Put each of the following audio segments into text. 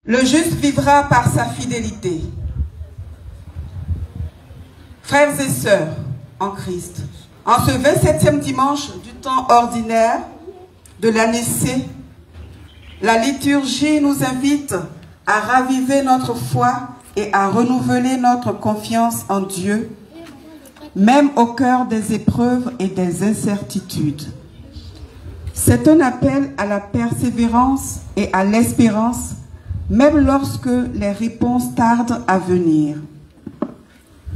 Le juste vivra par sa fidélité. Frères et sœurs en Christ, en ce 27e dimanche du temps ordinaire de l'année C, la liturgie nous invite à raviver notre foi et à renouveler notre confiance en Dieu, même au cœur des épreuves et des incertitudes. C'est un appel à la persévérance et à l'espérance, même lorsque les réponses tardent à venir.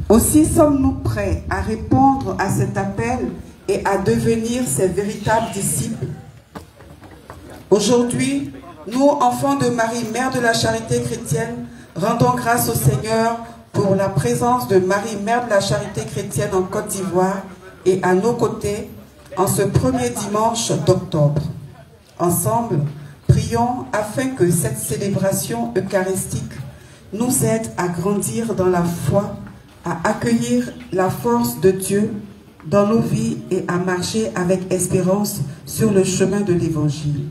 Aussi sommes-nous prêts à répondre à cet appel et à devenir ses véritables disciples. Aujourd'hui, nous, enfants de Marie, Mère de la Charité chrétienne, rendons grâce au Seigneur pour la présence de Marie, Mère de la Charité chrétienne en Côte d'Ivoire et à nos côtés en ce premier dimanche d'octobre. Ensemble, prions afin que cette célébration eucharistique nous aide à grandir dans la foi, à accueillir la force de Dieu dans nos vies et à marcher avec espérance sur le chemin de l'Évangile.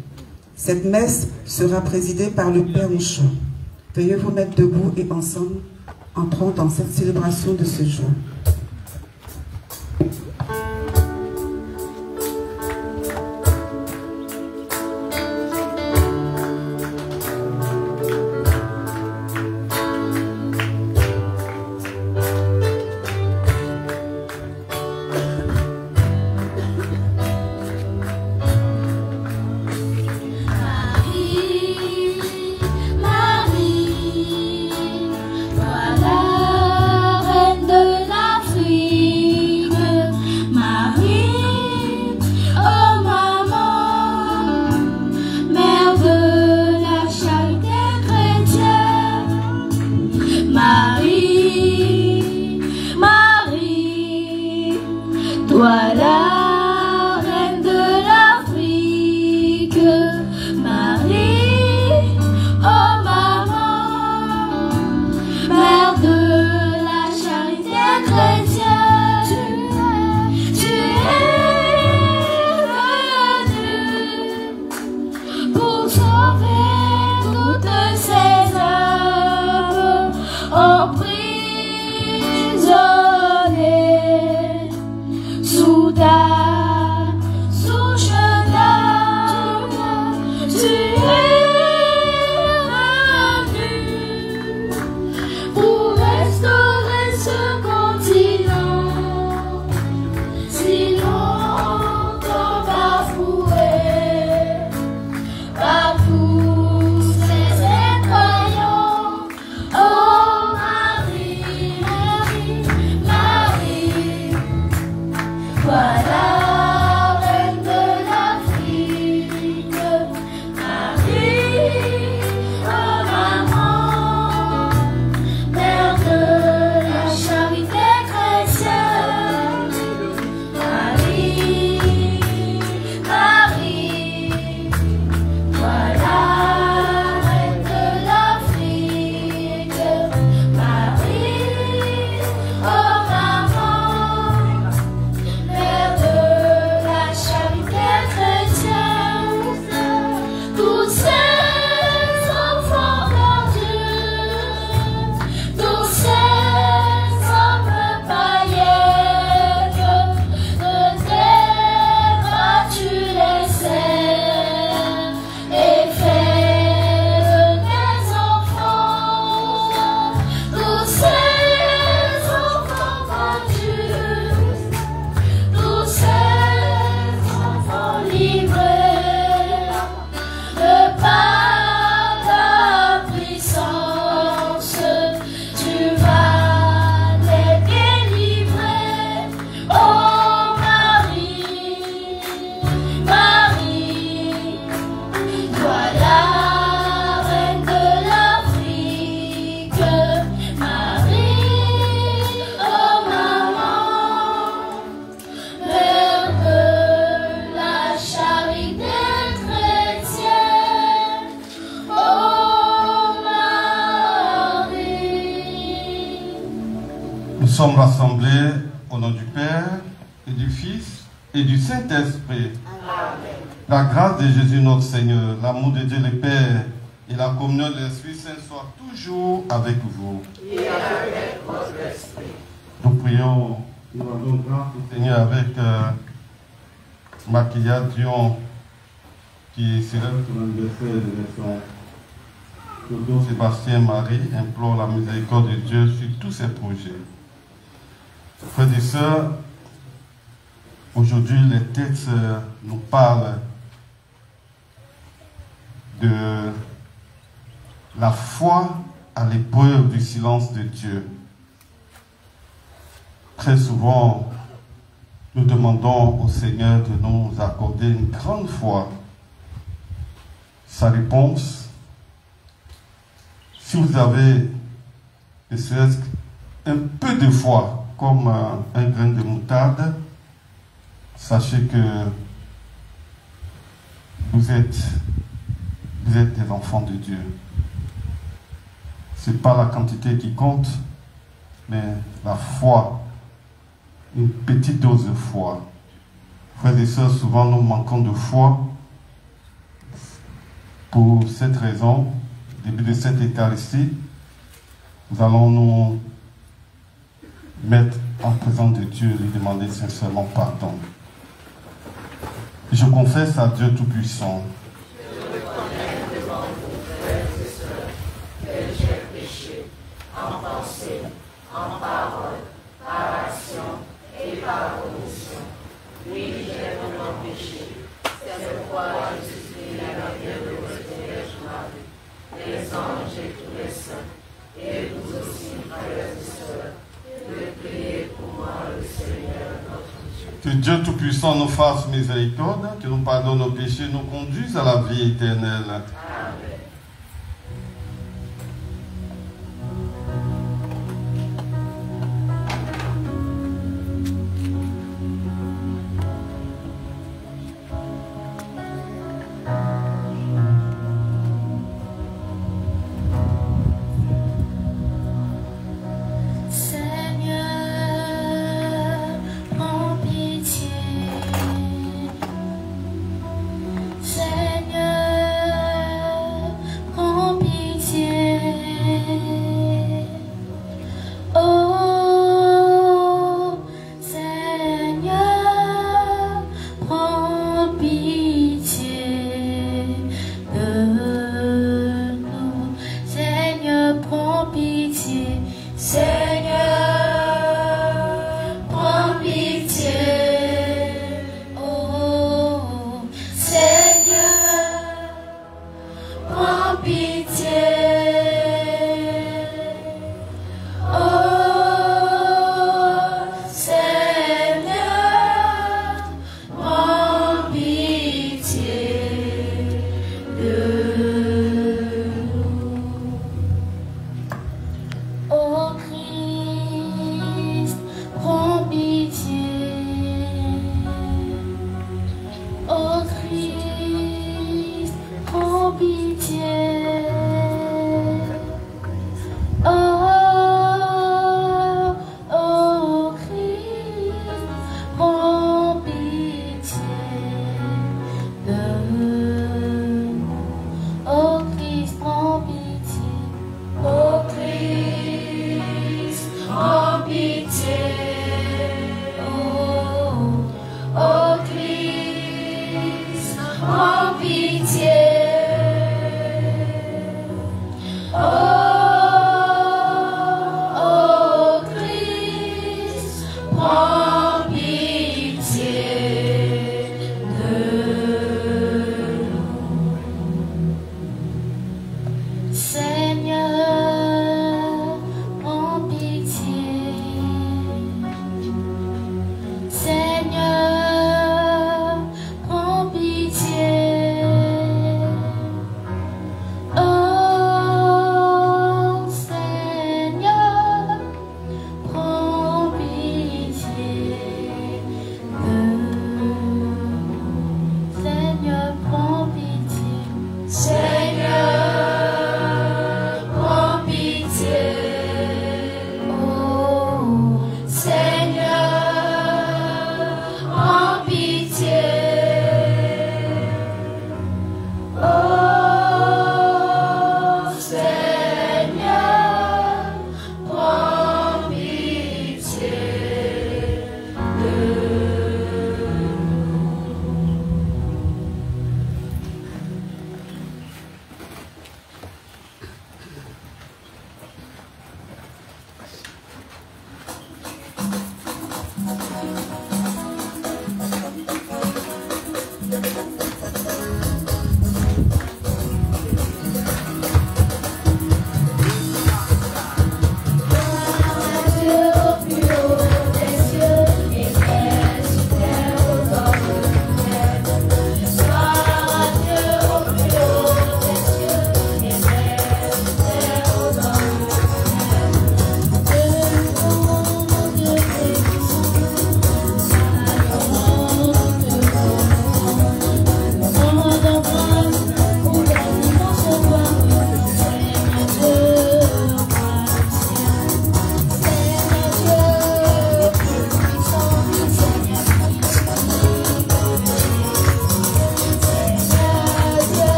Cette messe sera présidée par le Père Mouchon. Veuillez vous mettre debout et ensemble, entrons dans cette célébration de ce jour. Nous sommes rassemblés au nom du Père et du Fils et du Saint-Esprit. La grâce de Jésus notre Seigneur, l'amour de Dieu le Père et la communion de l'Esprit Saint soit toujours avec vous. Et avec votre esprit. Nous prions, nous rendons grâce au Seigneur avec Maquilla Dion qui célèbre son anniversaire de naissance. Dodo Sébastien Marie implore la miséricorde de Dieu sur tous ses projets. Frères et sœurs, aujourd'hui les textes nous parlent de la foi à l'épreuve du silence de Dieu. Très souvent, nous demandons au Seigneur de nous accorder une grande foi. Sa réponse, si vous avez ne serait-ce qu'un peu de foi, comme un grain de moutarde, sachez que vous êtes des enfants de Dieu. Ce n'est pas la quantité qui compte, mais la foi, une petite dose de foi. Frères et sœurs, souvent nous manquons de foi. Pour cette raison, au début de cette Eucharistie, nous allons nous mettre en présence de Dieu et lui demander sincèrement pardon. Je confesse à Dieu Tout-Puissant en pensée, en parole, par action et par omission. Oui, j'ai vraiment péché. C'est pourquoi je suis la bienheureuse Vierge Marie, les anges et tous les saints, et vous aussi, frères et sœurs, de prier pour moi, le Seigneur notre Dieu. Que Dieu Tout-Puissant nous fasse miséricorde, que nous pardonne nos péchés, nous conduise à la vie éternelle. Amen. Seigneur,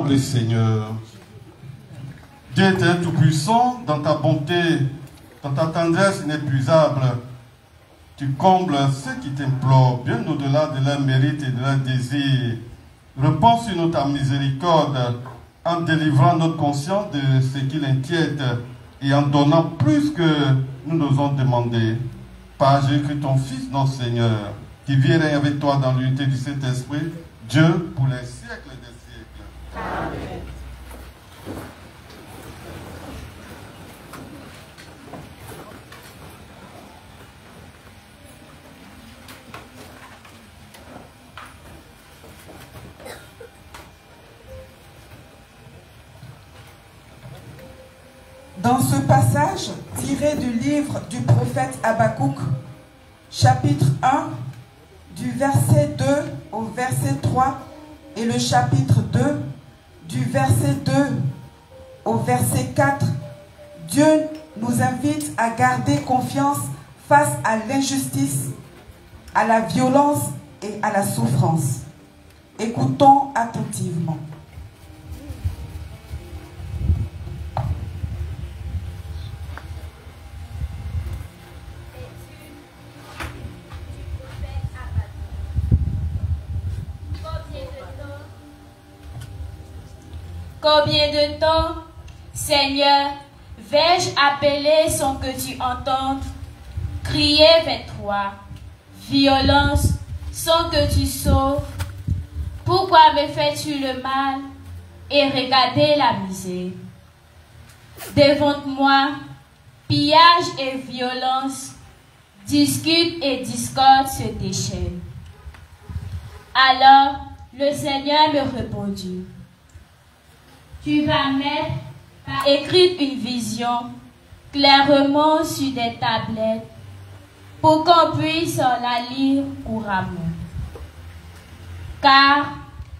adorable Seigneur. Dieu est tout-puissant, dans ta bonté, dans ta tendresse inépuisable. Tu combles ceux qui t'implorent, bien au-delà de leurs mérites et de leurs désirs. Réponds sur nous ta miséricorde, en délivrant notre conscience de ce qui l'inquiète et en donnant plus que nous n'osons demander. Par Jésus-Christ, ton Fils, notre Seigneur, qui vit et règne avec toi dans l'unité du Saint-Esprit, Dieu pour les siècles des siècles. Amen. Dans ce passage tiré du livre du prophète Habakkuk, chapitre 1, du verset 2 au verset 3, et le chapitre 2, du verset 2 au verset 4, Dieu nous invite à garder confiance face à l'injustice, à la violence et à la souffrance. Écoutons attentivement. Combien de temps, Seigneur, vais-je appeler sans que tu entendes, crier vers toi, violence, sans que tu sauves? Pourquoi me fais-tu le mal et regarder la misère? Devant moi, pillage et violence, dispute et discorde se déchaînent. Alors le Seigneur me répondit: tu vas mettre à écrire une vision clairement sur des tablettes pour qu'on puisse la lire couramment. Car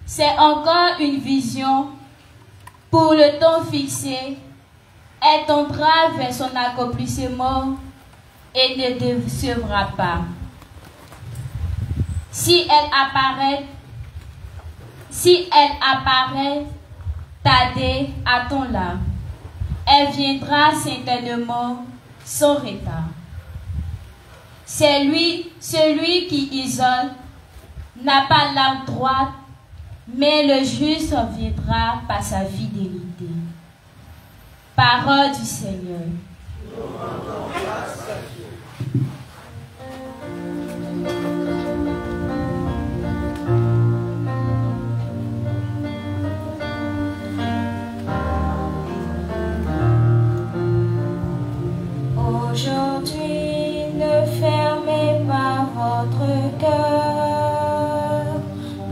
c'est encore une vision pour le temps fixé. Elle tendra vers son accomplissement et ne décevra pas. Si elle apparaît, tardée, attends-la. Elle viendra certainement sans retard. Celui qui isole n'a pas l'âme droite, mais le juste viendra par sa fidélité. Parole du Seigneur. Aujourd'hui, ne fermez pas votre cœur,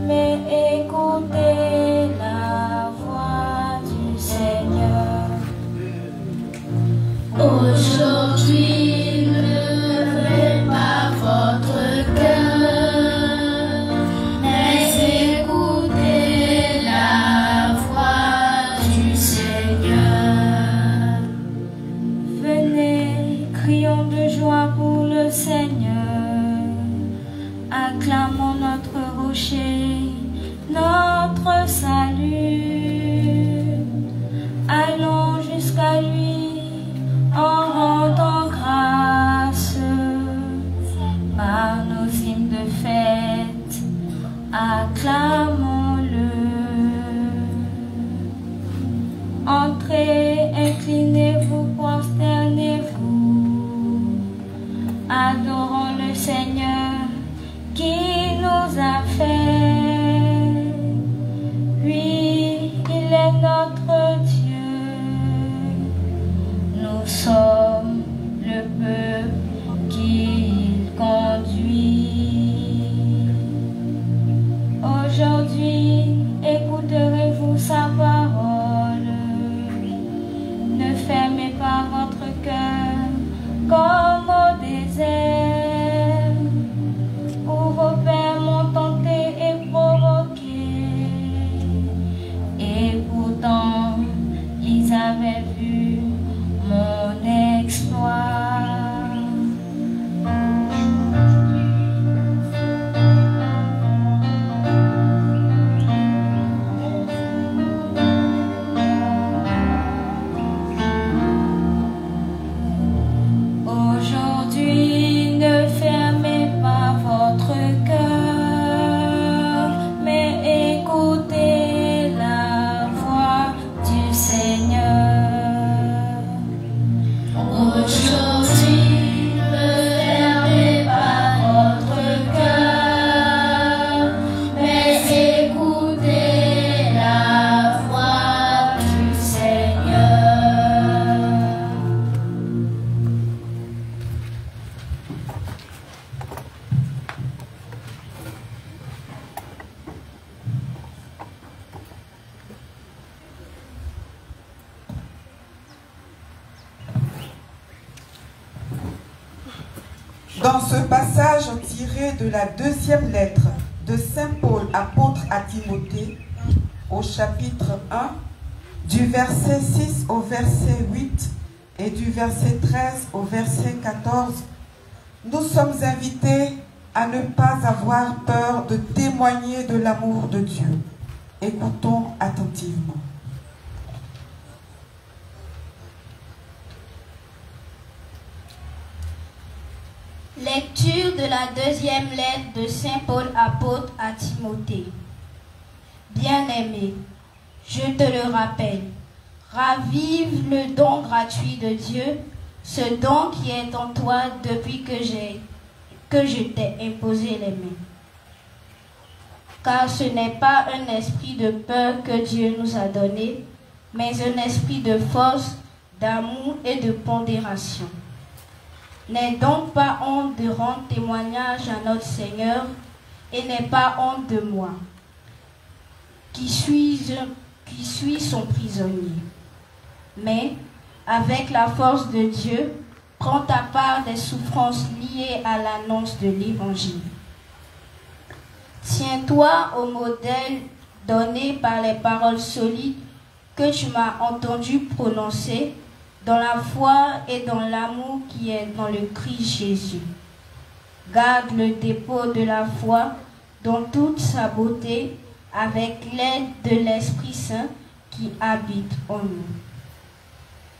mais écoutez la voix du Seigneur. Aujourd'hui, ne fermez pas votre cœur, mais écoutez la voix du Seigneur. Venez, crions de joie pour le Seigneur, acclamons notre rocher, notre salut. Allons jusqu'à lui en rendant grâce, par nos hymnes de fête, acclamons-le. Entrez, inclinez-vous, prosternez-vous, adorons le Seigneur qui nous a fait. Oui, il est notre Dieu, nous sommes le peuple qu'il conduit. Aujourd'hui, écouterez-vous sa parole, ne fermez pas votre cœur comme au désert, où vos pères m'ont tenté et provoqué, et pourtant ils avaient vu mon exploit. Dans ce passage tiré de la deuxième lettre de Saint Paul, apôtre à Timothée, au chapitre 1, du verset 6 au verset 8 et du verset 13 au verset 14, nous sommes invités à ne pas avoir peur de témoigner de l'amour de Dieu. Écoutons attentivement. Lecture de la deuxième lettre de Saint Paul apôtre à Timothée. Bien-aimé, je te le rappelle, ravive le don gratuit de Dieu, ce don qui est en toi depuis que je t'ai imposé les mains. Car ce n'est pas un esprit de peur que Dieu nous a donné, mais un esprit de force, d'amour et de pondération. N'aie donc pas honte de rendre témoignage à notre Seigneur et n'aie pas honte de moi, qui suis son prisonnier. Mais, avec la force de Dieu, prends ta part des souffrances liées à l'annonce de l'Évangile. Tiens-toi au modèle donné par les paroles solides que tu m'as entendu prononcer dans la foi et dans l'amour qui est dans le Christ Jésus. Garde le dépôt de la foi dans toute sa beauté avec l'aide de l'Esprit Saint qui habite en nous.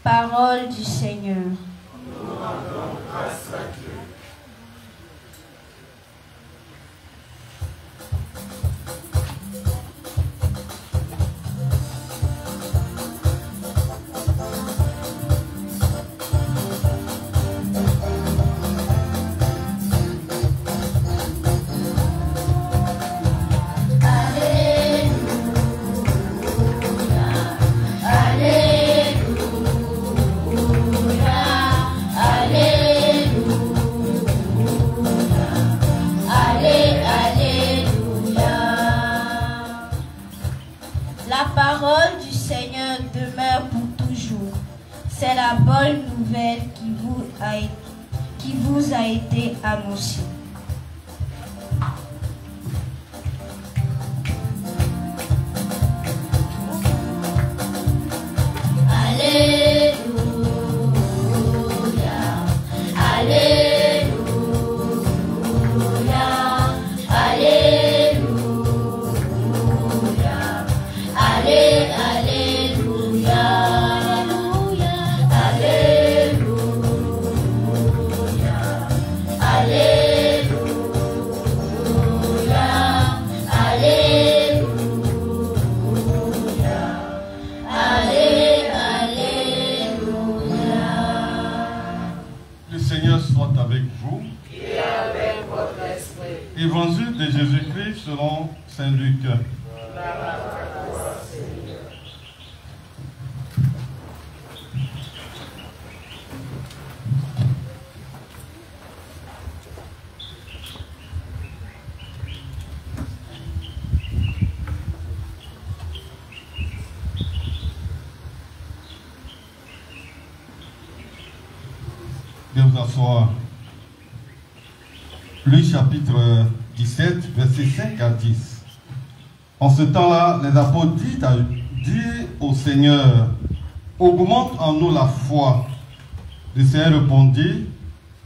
Parole du Seigneur. Nous rendons grâce à Dieu. C'est la bonne nouvelle qui vous a été annoncée. Évangile de Jésus-Christ selon Saint Luc. Veuillez vous asseoir. Luc chapitre 17, versets 5 à 10. En ce temps-là, les apôtres dirent au Seigneur, augmente en nous la foi. Le Seigneur répondit,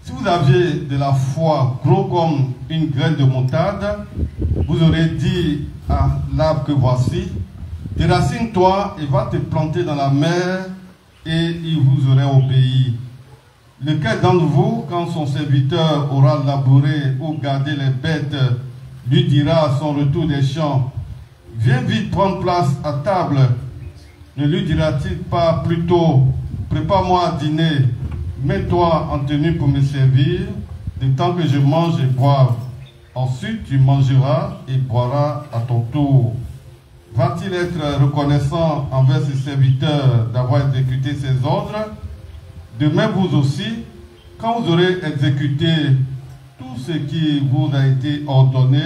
si vous aviez de la foi gros comme une graine de moutarde, vous aurez dit à l'arbre que voici, déracine-toi et va te planter dans la mer, et il vous aurait obéi. Lequel d'entre vous, quand son serviteur aura labouré ou gardé les bêtes, lui dira à son retour des champs, viens vite prendre place à table, ne lui dira-t-il pas plutôt, prépare-moi à dîner, mets-toi en tenue pour me servir, le temps que je mange et boive. Ensuite tu mangeras et boiras à ton tour. Va-t-il être reconnaissant envers ses serviteurs d'avoir exécuté ses ordres? De même vous aussi, quand vous aurez exécuté tout ce qui vous a été ordonné,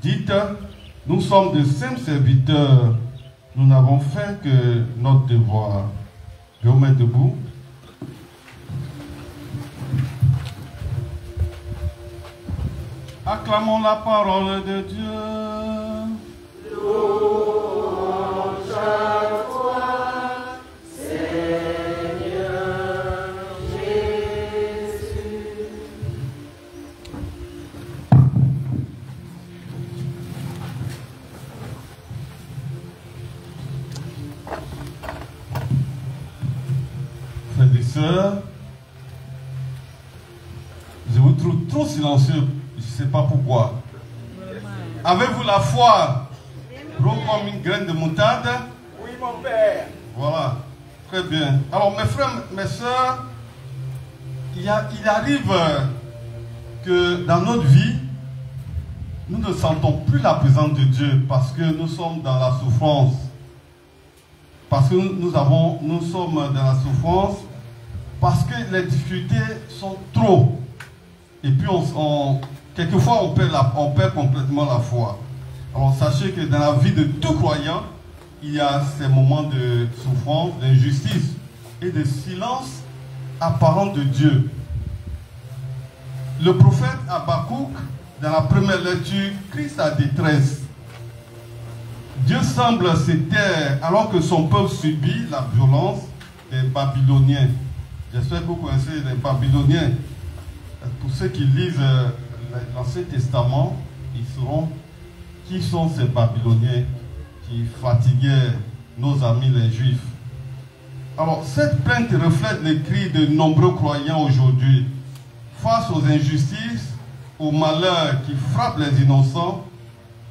dites, nous sommes de simples serviteurs, nous n'avons fait que notre devoir. Je vous mets debout. Acclamons la parole de Dieu. Louange à toi, Seigneur Jésus. Frères et sœurs, je vous trouve trop silencieux, je ne sais pas pourquoi. Avez-vous la foi gros comme une graine de moutarde? Oui, mon père. Voilà, très bien. Alors mes frères, mes sœurs, il arrive que dans notre vie, nous ne sentons plus la présence de Dieu parce que nous sommes dans la souffrance. Parce que nous sommes dans la souffrance, parce que les difficultés sont trop. Et puis quelquefois on perd complètement la foi. Alors sachez que dans la vie de tout croyant, il y a ces moments de souffrance, d'injustice et de silence apparent de Dieu. Le prophète Habakkuk, dans la première lecture, crie sa détresse. Dieu semble se taire alors que son peuple subit la violence des Babyloniens. J'espère que vous connaissez les Babyloniens. Pour ceux qui lisent l'Ancien Testament, ils sauront qui sont ces Babyloniens qui fatiguaient nos amis les Juifs. Alors, cette plainte reflète les cris de nombreux croyants aujourd'hui. Face aux injustices, aux malheurs qui frappent les innocents,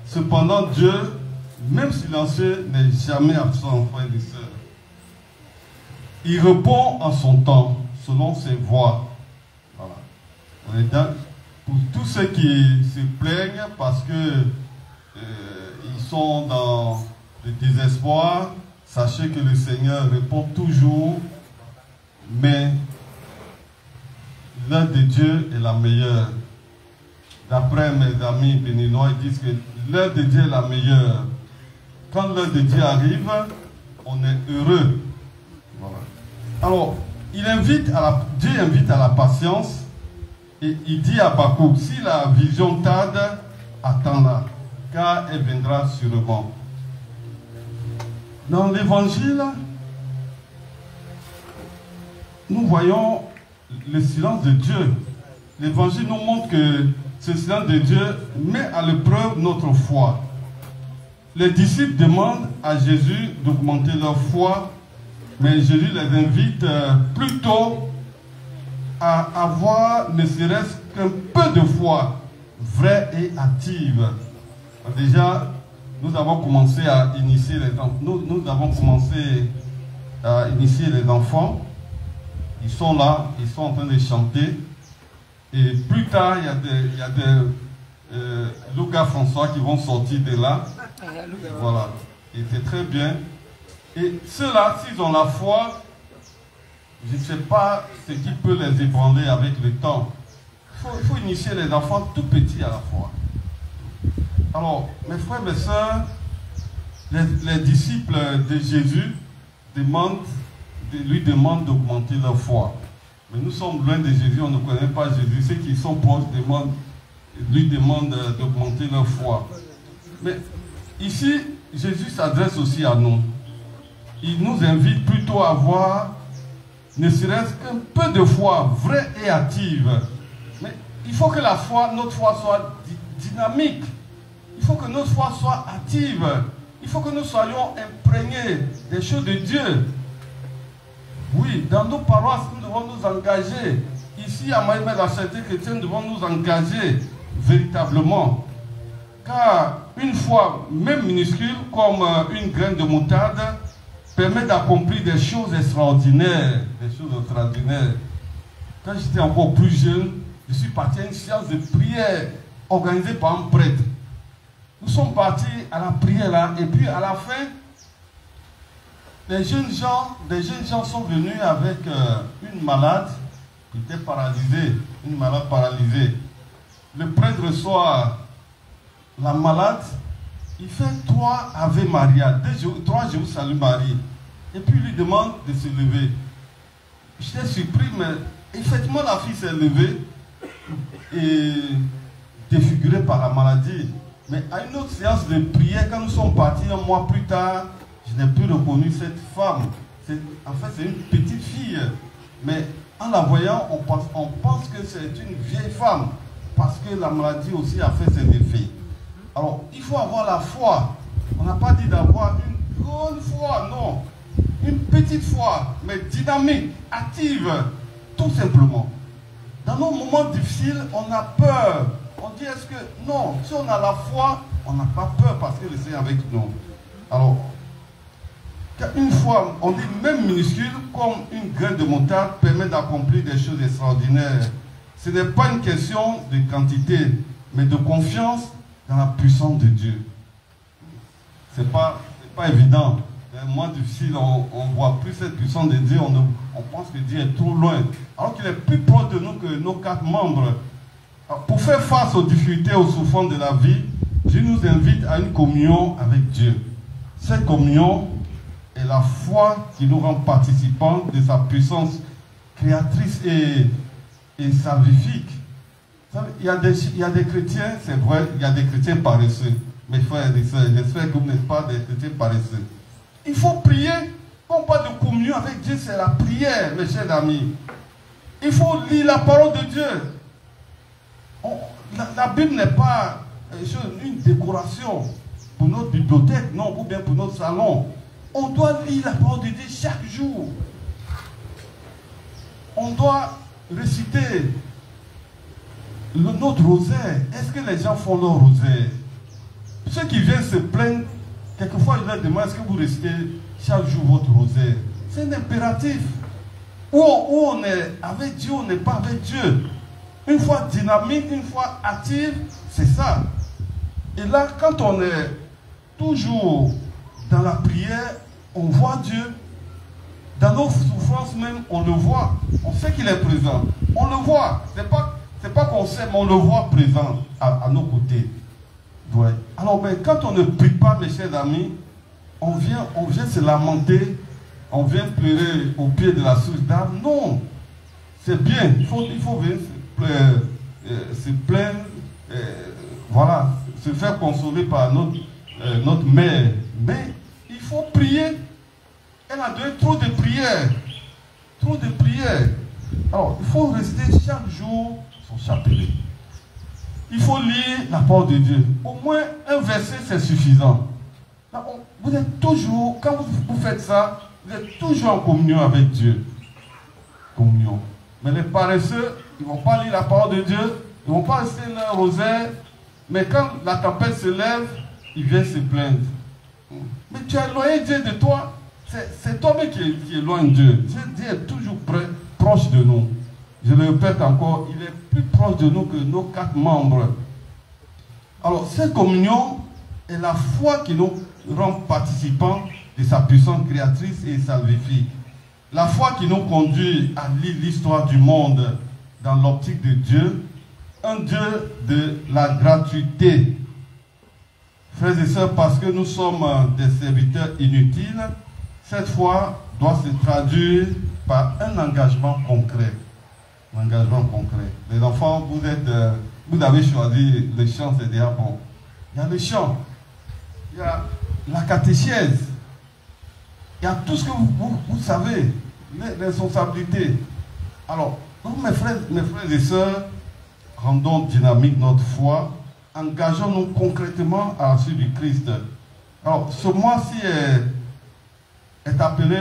cependant Dieu, même silencieux, n'est jamais absent, frères et sœurs. Il répond en son temps, selon ses voies. Voilà. On est dans, pour tous ceux qui se plaignent parce que ils sont dans le désespoir, sachez que le Seigneur répond toujours, mais l'heure de Dieu est la meilleure. D'après mes amis béninois, ils disent que l'heure de Dieu est la meilleure. Quand l'heure de Dieu arrive, on est heureux. Voilà. Alors, Dieu invite à la patience et il dit à Habakkuk, si la vision tarde, attends-la, car elle viendra sûrement. Dans l'évangile, nous voyons le silence de Dieu. L'évangile nous montre que ce silence de Dieu met à l'épreuve notre foi. Les disciples demandent à Jésus d'augmenter leur foi, mais Jésus les invite plutôt à avoir ne serait-ce qu'un peu de foi vraie et active. Déjà, nous avons commencé à initier les enfants. Ils sont là, ils sont en train de chanter. Et plus tard, il y a des Louga François qui vont sortir de là. Voilà. Et c'est très bien. Et ceux-là, s'ils ont la foi, je ne sais pas ce qui peut les ébranler avec le temps. Il faut initier les enfants tout petits à la foi. Alors, mes frères, mes sœurs, les disciples de Jésus lui demandent d'augmenter leur foi. Mais nous sommes loin de Jésus, on ne connaît pas Jésus. Ceux qui sont proches lui demandent d'augmenter leur foi. Mais ici, Jésus s'adresse aussi à nous. Il nous invite plutôt à avoir, ne serait-ce qu'un peu de foi vraie et active. Mais il faut que notre foi soit dynamique. Il faut que notre foi soit active. Il faut que nous soyons imprégnés des choses de Dieu. Oui, dans nos paroisses, nous devons nous engager. Ici, à Marie-Mère de la Charité Chrétienne, nous devons nous engager véritablement. Car une foi, même minuscule, comme une graine de moutarde, permet d'accomplir des choses extraordinaires. Quand j'étais encore plus jeune, je suis parti à une séance de prière organisée par un prêtre. Nous sommes partis à la prière là, et puis à la fin, des jeunes gens sont venus avec une malade qui était paralysée, une malade paralysée. Le prêtre reçoit la malade, il fait 3 Ave Maria, 3 Jésus Salut Marie, et puis il lui demande de se lever. J'étais surpris, mais effectivement la fille s'est levée, et défiguré par la maladie. Mais à une autre séance de prière, quand nous sommes partis un mois plus tard, je n'ai plus reconnu cette femme. En fait, c'est une petite fille. Mais en la voyant, on pense que c'est une vieille femme. Parce que la maladie aussi a fait ses effets. Alors, il faut avoir la foi. On n'a pas dit d'avoir une grande foi, non. Une petite foi, mais dynamique, active, tout simplement. Dans nos moments difficiles, on a peur. On dit, est-ce que... Non, si on a la foi, on n'a pas peur parce que le Seigneur est avec nous. Alors, une foi, on dit même minuscule, comme une graine de montagne, permet d'accomplir des choses extraordinaires. Ce n'est pas une question de quantité, mais de confiance dans la puissance de Dieu. Ce n'est pas évident. C'est moins difficile, on ne voit plus cette puissance de Dieu, on pense que Dieu est trop loin. Alors qu'il est plus proche de nous que nos 4 membres. Alors, pour faire face aux difficultés, aux souffrances de la vie, Dieu nous invite à une communion avec Dieu. Cette communion est la foi qui nous rend participants de sa puissance créatrice et salvifique. Il y a des chrétiens, c'est vrai, il y a des chrétiens paresseux. Mes frères et sœurs, j'espère que vous n'êtes pas des chrétiens paresseux. Il faut prier. Quand on parle de communion avec Dieu, c'est la prière, mes chers amis. Il faut lire la parole de Dieu. La Bible n'est pas une décoration pour notre bibliothèque, non, ou bien pour notre salon. On doit lire la parole de Dieu chaque jour. On doit réciter notre rosaire. Est-ce que les gens font leur rosaire? Ceux qui viennent se plaindre, quelquefois je leur demande, est-ce que vous récitez chaque jour votre rosaire? C'est un impératif. Où on est avec Dieu, on n'est pas avec Dieu. Une fois dynamique, une fois active, c'est ça. Et là, quand on est toujours dans la prière, on voit Dieu. Dans nos souffrances même, on le voit. On sait qu'il est présent. On le voit. C'est pas qu'on sait, mais on le voit présent à nos côtés. Ouais. Alors, ben, quand on ne prie pas, mes chers amis, on vient se lamenter, on vient pleurer au pied de la source d'âme. Non, c'est bien. Il faut venir se plaindre, voilà, se faire consoler par notre mère. Mais il faut prier. Elle a donné trop de prières. Trop de prières. Alors, il faut rester chaque jour son chapelet. Il faut lire la parole de Dieu. Au moins un verset, c'est suffisant. Là, vous êtes toujours, quand vous faites ça, vous êtes toujours en communion avec Dieu. Communion. Mais les paresseux, ils ne vont pas lire la parole de Dieu, ils ne vont pas rester leur rosaire, mais quand la tempête se lève, ils viennent se plaindre. Mais tu as éloigné Dieu de toi. C'est toi-même qui éloigne Dieu. Dieu est toujours proche de nous. Je le répète encore, il est plus proche de nous que nos 4 membres. Alors, cette communion est la foi qui nous rend participants de sa puissance créatrice et salvifique. La foi qui nous conduit à lire l'histoire du monde dans l'optique de Dieu, un Dieu de la gratuité. Frères et sœurs, parce que nous sommes des serviteurs inutiles, cette foi doit se traduire par un engagement concret. Un engagement concret. Les enfants, vous avez choisi le chant, c'est déjà bon. Il y a le chant, il y a la catéchèse, il y a tout ce que vous savez, les responsabilités. Alors, donc mes frères et sœurs, rendons dynamique notre foi, engageons-nous concrètement à la suite du Christ. Alors, ce mois-ci est appelé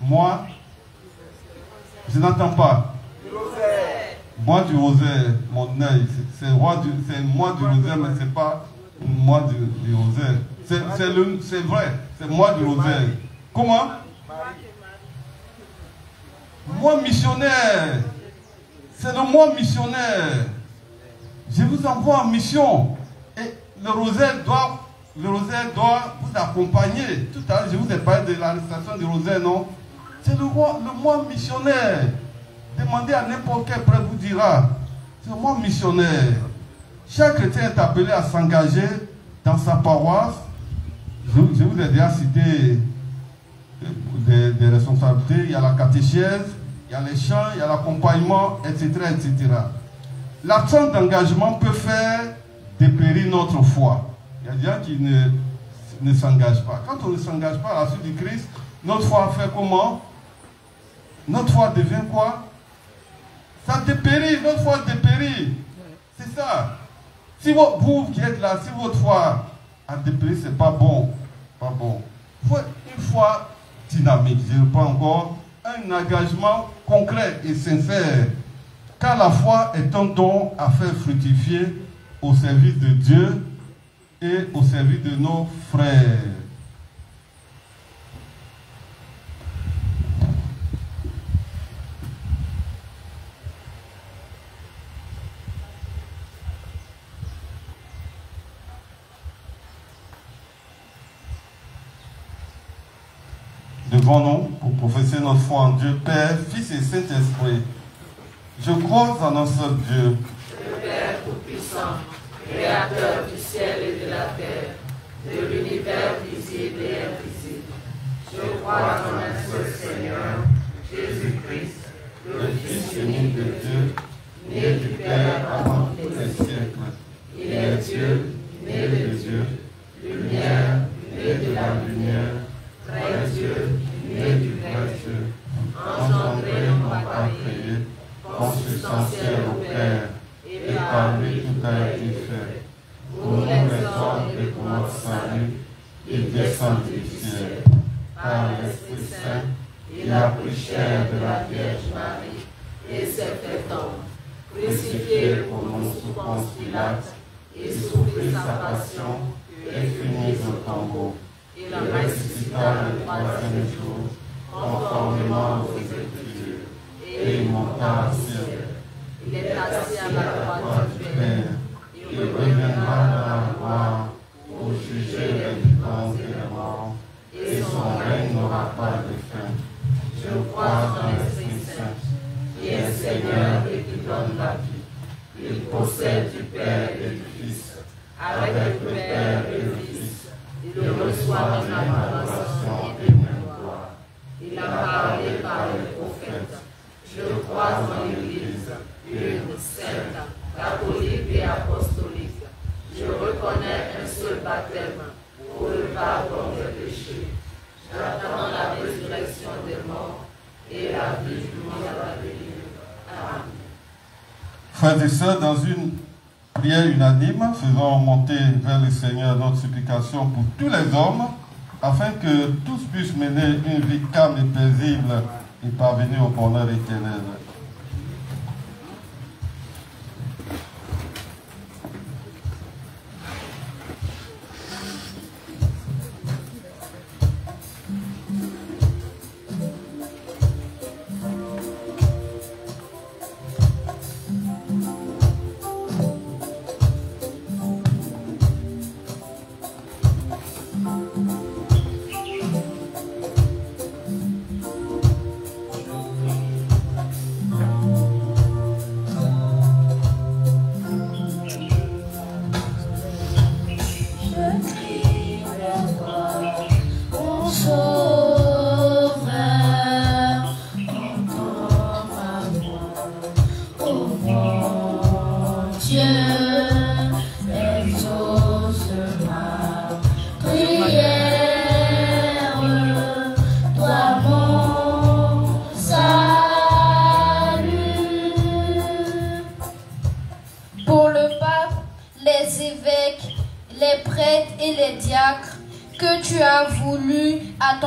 mois, je n'entends pas. Mois du rosaire, mon œil, c'est le mois du rosaire, mais ce n'est pas le mois du rosaire. C'est vrai, c'est le mois du rosaire. Comment? Mois missionnaire. C'est le mois missionnaire. Je vous envoie en mission. Et le rosaire doit vous accompagner. Tout à l'heure, je vous ai parlé de l'arrestation du rosaire, non? C'est le mois missionnaire. Demandez à n'importe quel prêtre vous dira. C'est le mois missionnaire. Chaque chrétien est appelé à s'engager dans sa paroisse. Je vous ai déjà cité des responsabilités. Il y a la catéchèse, il y a les chants, il y a l'accompagnement, etc., etc. l'absence d'engagement peut faire dépérir notre foi. Il y a des gens qui ne s'engagent pas. Quand on ne s'engage pas à la suite du Christ, notre foi fait comment? Notre foi devient quoi? Ça dépérit, notre foi dépérit. C'est ça. Si vous qui êtes là, si votre foi a dépéri, c'est pas bon. Pas bon. Il faut une foi dynamique, je ne pas encore, un engagement concret et sincère. Car la foi est un don à faire fructifier au service de Dieu et au service de nos frères. Devons-nous pour professer notre foi en Dieu, Père, Fils et Saint-Esprit. Je crois en un seul Dieu, le Père Tout-Puissant, Créateur du ciel et de la terre, de l'univers visible et invisible. Je crois en un seul Seigneur, Jésus-Christ, le Fils unique de Dieu, né du Père avant tous les siècles. Il est Dieu, né de Dieu, lumière, né de la lumière, vrai Dieu, né du vrai Dieu, engendré, non pas créé, consubstantiel au Père, et par lui tout a été fait. Pour nous les hommes et pour notre salut, il descend du ciel. Par l'Esprit Saint, il a pris chair de la Vierge Marie, et s'est fait homme, crucifié pour nous sous Ponce Pilate, et souffrit sa passion, et fut mis au tombeau. Il ressuscita le troisième jour, conformément aux Écritures, et il monta au ciel. Il est assis à la droite du Père. Il reviendra dans la gloire pour juger les vivants et les morts, et son règne n'aura pas de fin. Je crois en l'Esprit Saint, qui est Seigneur et qui donne la vie. Il possède du Père et du Fils, avec le Père et le Fils. Il le reçoit en adoration et en gloire. Il a parlé par les prophètes. Je crois en l'Église, une, sainte, catholique et apostolique. Je reconnais un seul baptême pour le pardon des péchés. J'attends la résurrection des morts et la vie du monde à venir. Amen. Frères et sœurs, dans une prière unanime, faisons monter vers le Seigneur notre supplication pour tous les hommes, afin que tous puissent mener une vie calme et paisible et parvenir au bonheur éternel.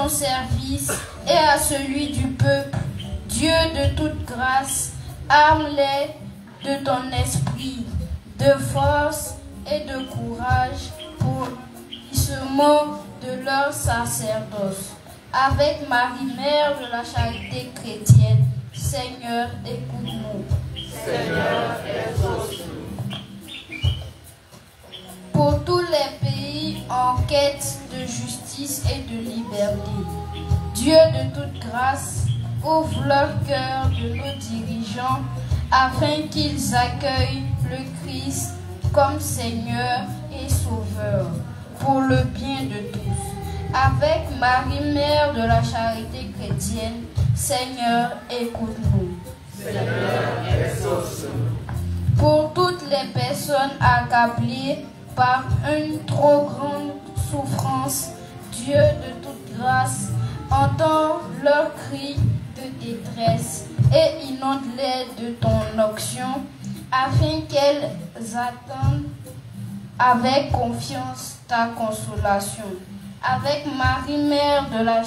Service et à celui du peuple, Dieu de toute grâce, arme-les de ton esprit, de force et de courage pour l'accomplissement de leur sacerdoce. Avec Marie, Mère de la charité chrétienne, Seigneur, écoute-nous. Seigneur, exauce-nous. Pour tous les pays en quête de justice et de liberté, Dieu de toute grâce, ouvre leur cœur de nos dirigeants afin qu'ils accueillent le Christ comme Seigneur et Sauveur pour le bien de tous. Avec Marie, Mère de la charité chrétienne, Seigneur, écoute-nous. Seigneur, exauce-nous. pour toutes les personnes accablées par une trop grande souffrance. Dieu de toute grâce, entends leurs cris de détresse et inonde-les de ton onction, afin qu'elles attendent avec confiance ta consolation. Avec Marie, Mère de la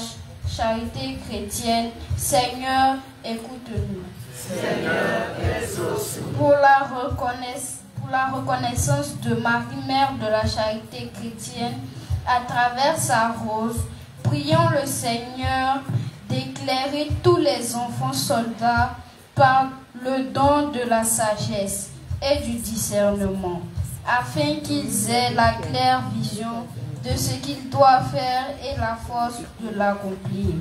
Charité chrétienne, Seigneur, écoute-nous. Seigneur, exauce-nous. Pour la reconnaissance de Marie, Mère de la Charité chrétienne, à travers sa rose, prions le Seigneur d'éclairer tous les enfants soldats par le don de la sagesse et du discernement, afin qu'ils aient la claire vision de ce qu'ils doivent faire et la force de l'accomplir,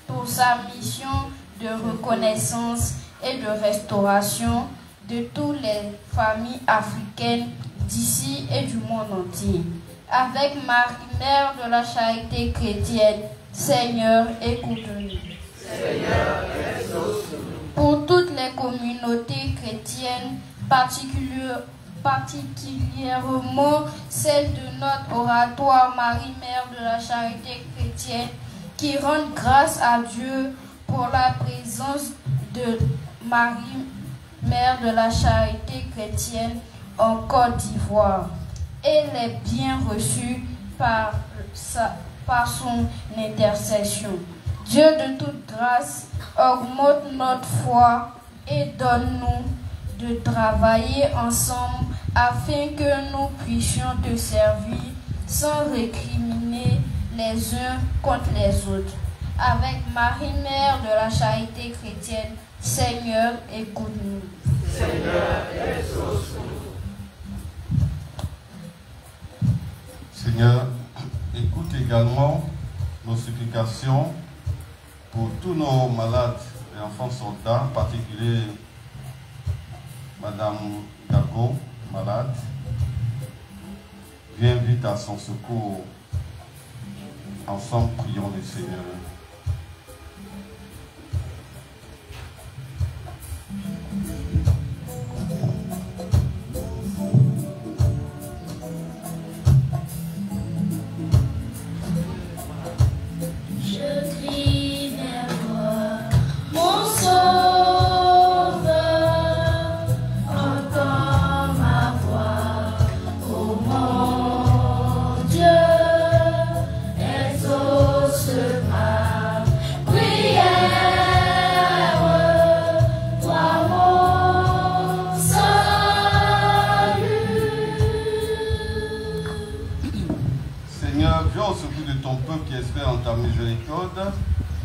pour sa mission de reconnaissance et de restauration de toutes les familles africaines d'ici et du monde entier. Avec Marie, Mère de la Charité chrétienne, Seigneur, écoute-nous. Seigneur, exauce-nous. Pour toutes les communautés chrétiennes, particulièrement celle de notre oratoire Marie, Mère de la Charité chrétienne, qui rendent grâce à Dieu pour la présence de Marie, Mère de la Charité chrétienne en Côte d'Ivoire. Elle est bien reçue par son intercession. Dieu de toute grâce, augmente notre foi et donne-nous de travailler ensemble afin que nous puissions te servir sans récriminer les uns contre les autres. Avec Marie, Mère de la Charité chrétienne, Seigneur, écoute-nous. Seigneur, exauce-nous. Seigneur, écoute également nos supplications pour tous nos malades et enfants soldats, en particulier Madame Dago, malade. Viens vite à son secours. Ensemble, prions le Seigneur.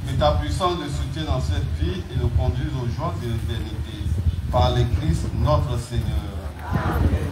Que ta puissance le soutienne dans cette vie et le conduise aux joies de l'éternité. Par le Christ notre Seigneur. Amen.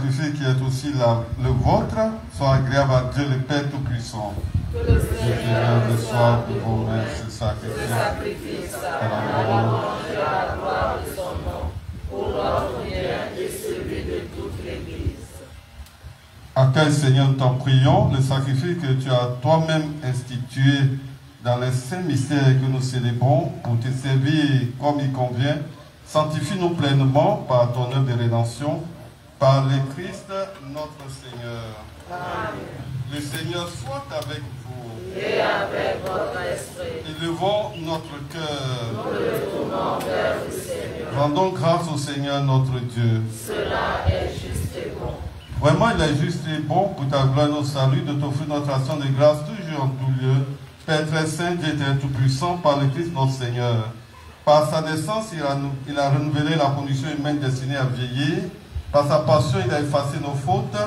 sacrifice qui est aussi le vôtre soit agréable à Dieu le Père Tout-Puissant. Que le Seigneur reçoive de vos mains ce sacrifice à la louange et à la gloire de son nom, pour notre bien et celui de toute l'Église. Accueille, Seigneur, nous t'en prions, le sacrifice que tu as toi-même institué dans les saints mystères que nous célébrons pour te servir comme il convient. Sanctifie-nous pleinement par ton œuvre de rédemption, par le Christ notre Seigneur. Amen. Le Seigneur soit avec vous. Et avec votre esprit. Élevons notre cœur. Nous le tournons vers le Seigneur. Rendons grâce au Seigneur notre Dieu. Cela est juste et bon. Vraiment, il est juste et bon pour ta gloire et notre salut de t'offrir notre action de grâce toujours en tout lieu. Père très saint, Dieu éternel tout-puissant, par le Christ notre Seigneur. Par sa naissance, il a renouvelé la condition humaine destinée à vieillir. Par sa passion, il a effacé nos fautes.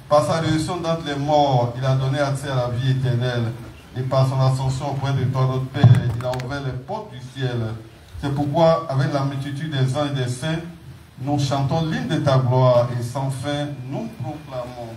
Par sa résurrection d'entre les morts, il a donné accès à la vie éternelle. Et par son ascension auprès de toi, notre Père, il a ouvert les portes du ciel. C'est pourquoi, avec la multitude des anges et des saints, nous chantons l'hymne de ta gloire et sans fin, nous proclamons.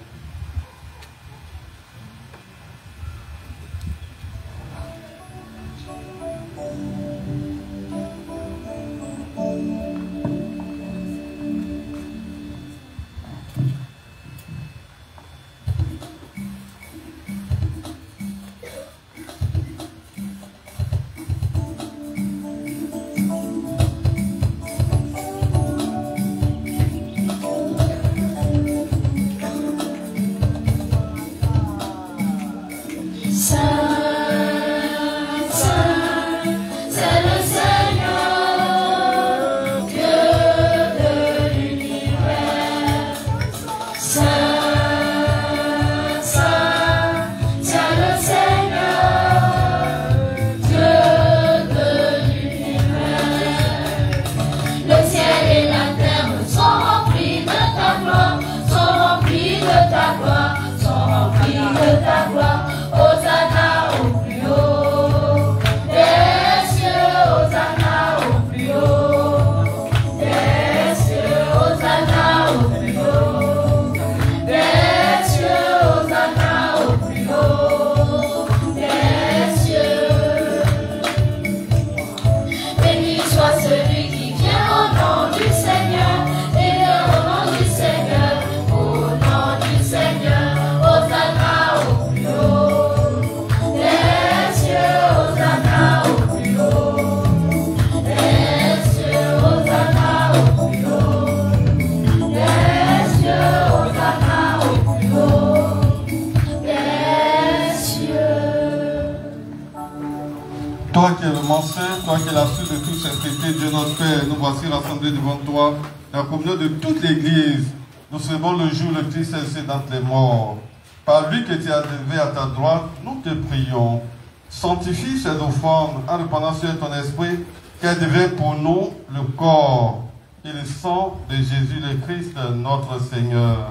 Toi qui es le mensonge, toi qui es la source de toute sainteté, Dieu notre Père, nous voici rassemblés devant toi, dans la communion de toute l'Église. Nous célébrons le jour où le Christ est ressuscité d'entre les morts. Par lui que tu as élevé à ta droite, nous te prions. Sanctifie ces offrandes en répandant sur ton esprit, qu'elles deviennent pour nous le corps et le sang de Jésus le Christ, notre Seigneur.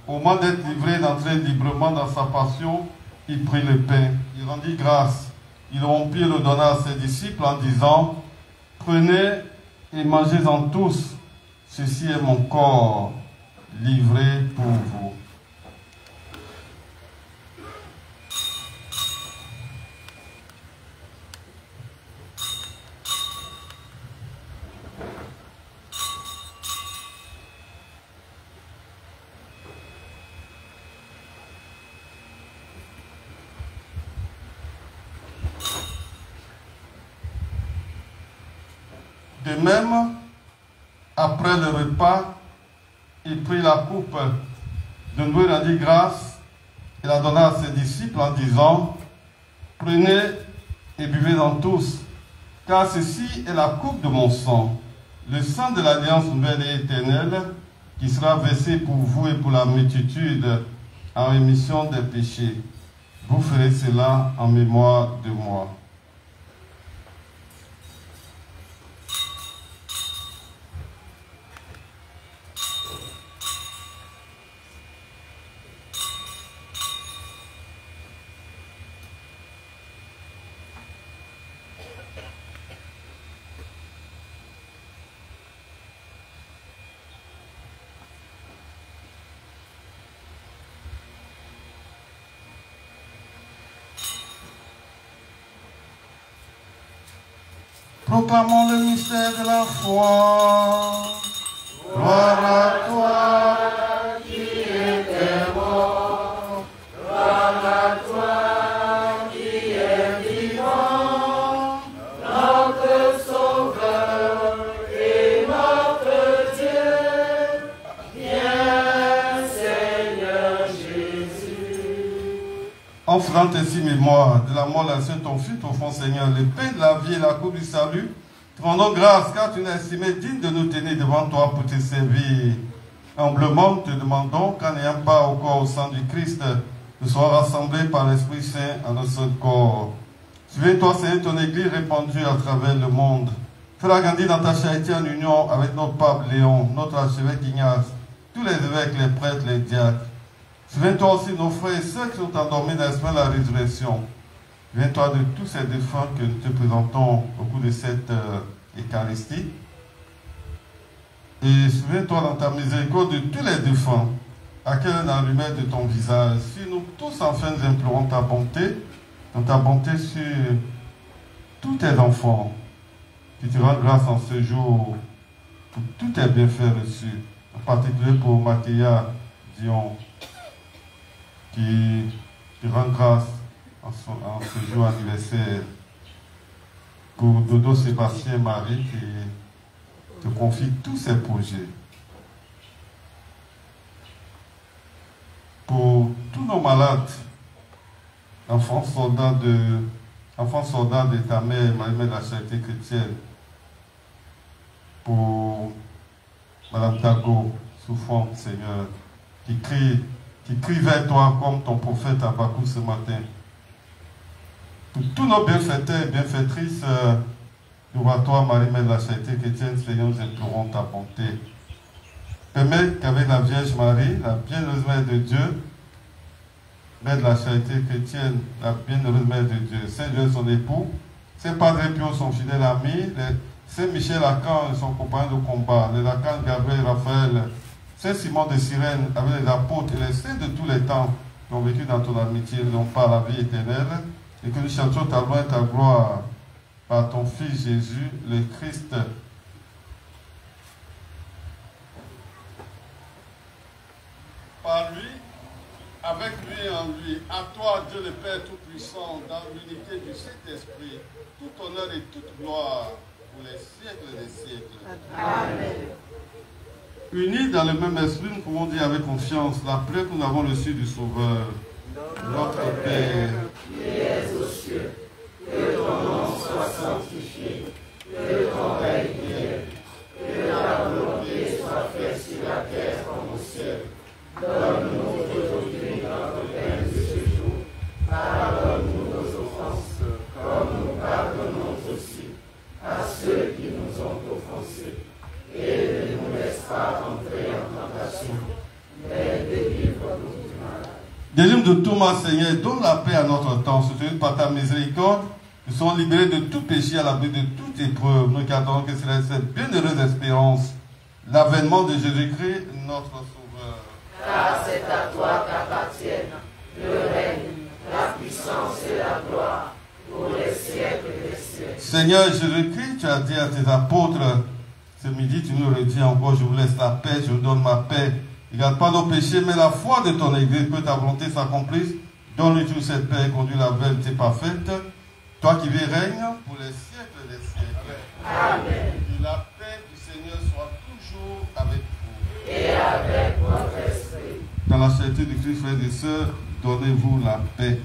Au moment d'être livré, d'entrer librement dans sa passion, il prit le pain, il rendit grâce. Il rompit et le donna à ses disciples en disant, prenez et mangez-en tous, ceci est mon corps livré pour vous. De même, après le repas, il prit la coupe, de nouveau il rendit grâce, il la donna à ses disciples en disant, prenez et buvez-en tous, car ceci est la coupe de mon sang, le sang de l'alliance nouvelle et éternelle, qui sera versé pour vous et pour la multitude en rémission des péchés. Vous ferez cela en mémoire de moi. Proclamons le mystère de la foi. Gloire à toi qui étais mort. Gloire à toi qui es vivant. Notre Sauveur et notre Dieu. Viens, Seigneur Jésus. En faisant ainsi mémoire de la mort de ton Fils, au fond, Seigneur, le pain de la vie et la coupe du salut, te rendons grâce car tu nous as estimé digne de nous tenir devant toi pour te servir. Humblement, te demandons qu'en n'ayant pas au corps au sang du Christ, nous soyons rassemblés par l'Esprit Saint en un seul corps. Souviens-toi, Seigneur, ton Église répandue à travers le monde. Fais-la grandir dans ta charité en union avec notre pape Léon, notre archevêque Ignace, tous les évêques, les prêtres, les diacres. Souviens-toi aussi de nos frères et sœurs qui sont endormis dans l'espoir de la résurrection. Souviens-toi de tous ces défunts que nous te présentons au cours de cette Eucharistie. Et souviens-toi dans ta miséricorde de tous les défunts, à quel dans l'humeur de ton visage. Si nous tous enfin nous implorons ta bonté, dans ta bonté sur tous tes enfants, qui te rendent grâce en ce jour pour tous tes bienfaits reçus, en particulier pour Mathéa Dion, qui te rend grâce en ce jour anniversaire, pour Dodo Sébastien Marie qui te confie tous ses projets, pour tous nos malades, enfants soldats de ta mère, Marie-Mère de la Charité Chrétienne, pour Madame Tago, souffrante, Seigneur, qui crie vers toi comme ton prophète Habakkuk ce matin. Pour tous nos bienfaiteurs et bienfaitrices, nous à toi, Marie-Mère de la Charité Chrétienne, Seigneur, nous implorons ta bonté. Permets qu'avec la Vierge Marie, la bienheureuse Mère de Dieu, Mère de la Charité Chrétienne, la bienheureuse Mère de Dieu, Saint Dieu son époux, Saint Padre Pio, son fidèle ami, Saint Michel Lacan et son compagnon de combat, les Lacan, Gabriel, Raphaël, Saint Simon de Cyrène, avec les apôtres et les saints de tous les temps qui ont vécu dans ton amitié, n'ont pas la vie éternelle, et que nous chantions ta loi et ta gloire par ton Fils Jésus, le Christ. Par lui, avec lui et en lui, à toi, Dieu le Père Tout-Puissant, dans l'unité du Saint-Esprit, tout honneur et toute gloire pour les siècles des siècles. Amen. Unis dans le même esprit, nous pouvons dire avec confiance la prière que nous avons reçue du Sauveur. Notre Père, qui es aux cieux, que ton nom soit sanctifié, que ton règne vienne, que ta volonté soit faite sur la terre comme au ciel. Donne-nous aujourd'hui notre pain de ce jour. Pardonne-nous nos offenses, comme nous pardonnons aussi à ceux qui nous ont offensés. Et ne nous laisse pas entrer en tentation, mais délivre-nous du mal. Délivre de tout mal, Seigneur, donne la paix à notre temps, soutenu par ta miséricorde. Nous sommes libérés de tout péché à l'abri de toute épreuve. Nous gardons que c'est cette bienheureuse espérance, l'avènement de Jésus-Christ, notre Sauveur. Car c'est à toi qu'appartiennent le règne, la puissance et la gloire pour les siècles des siècles. Seigneur Jésus-Christ, tu as dit à tes apôtres, ce midi tu nous redis encore, je vous laisse la paix, je vous donne ma paix. Ne garde pas nos péchés, mais la foi de ton Église, que ta volonté s'accomplisse. Donne-lui toute cette paix et conduis la vérité parfaite. Toi qui vis et règnes pour les siècles des siècles. Amen. Que la paix du Seigneur soit toujours avec vous. Et avec votre esprit. Dans la charité du Christ, frères et sœurs, donnez-vous la paix.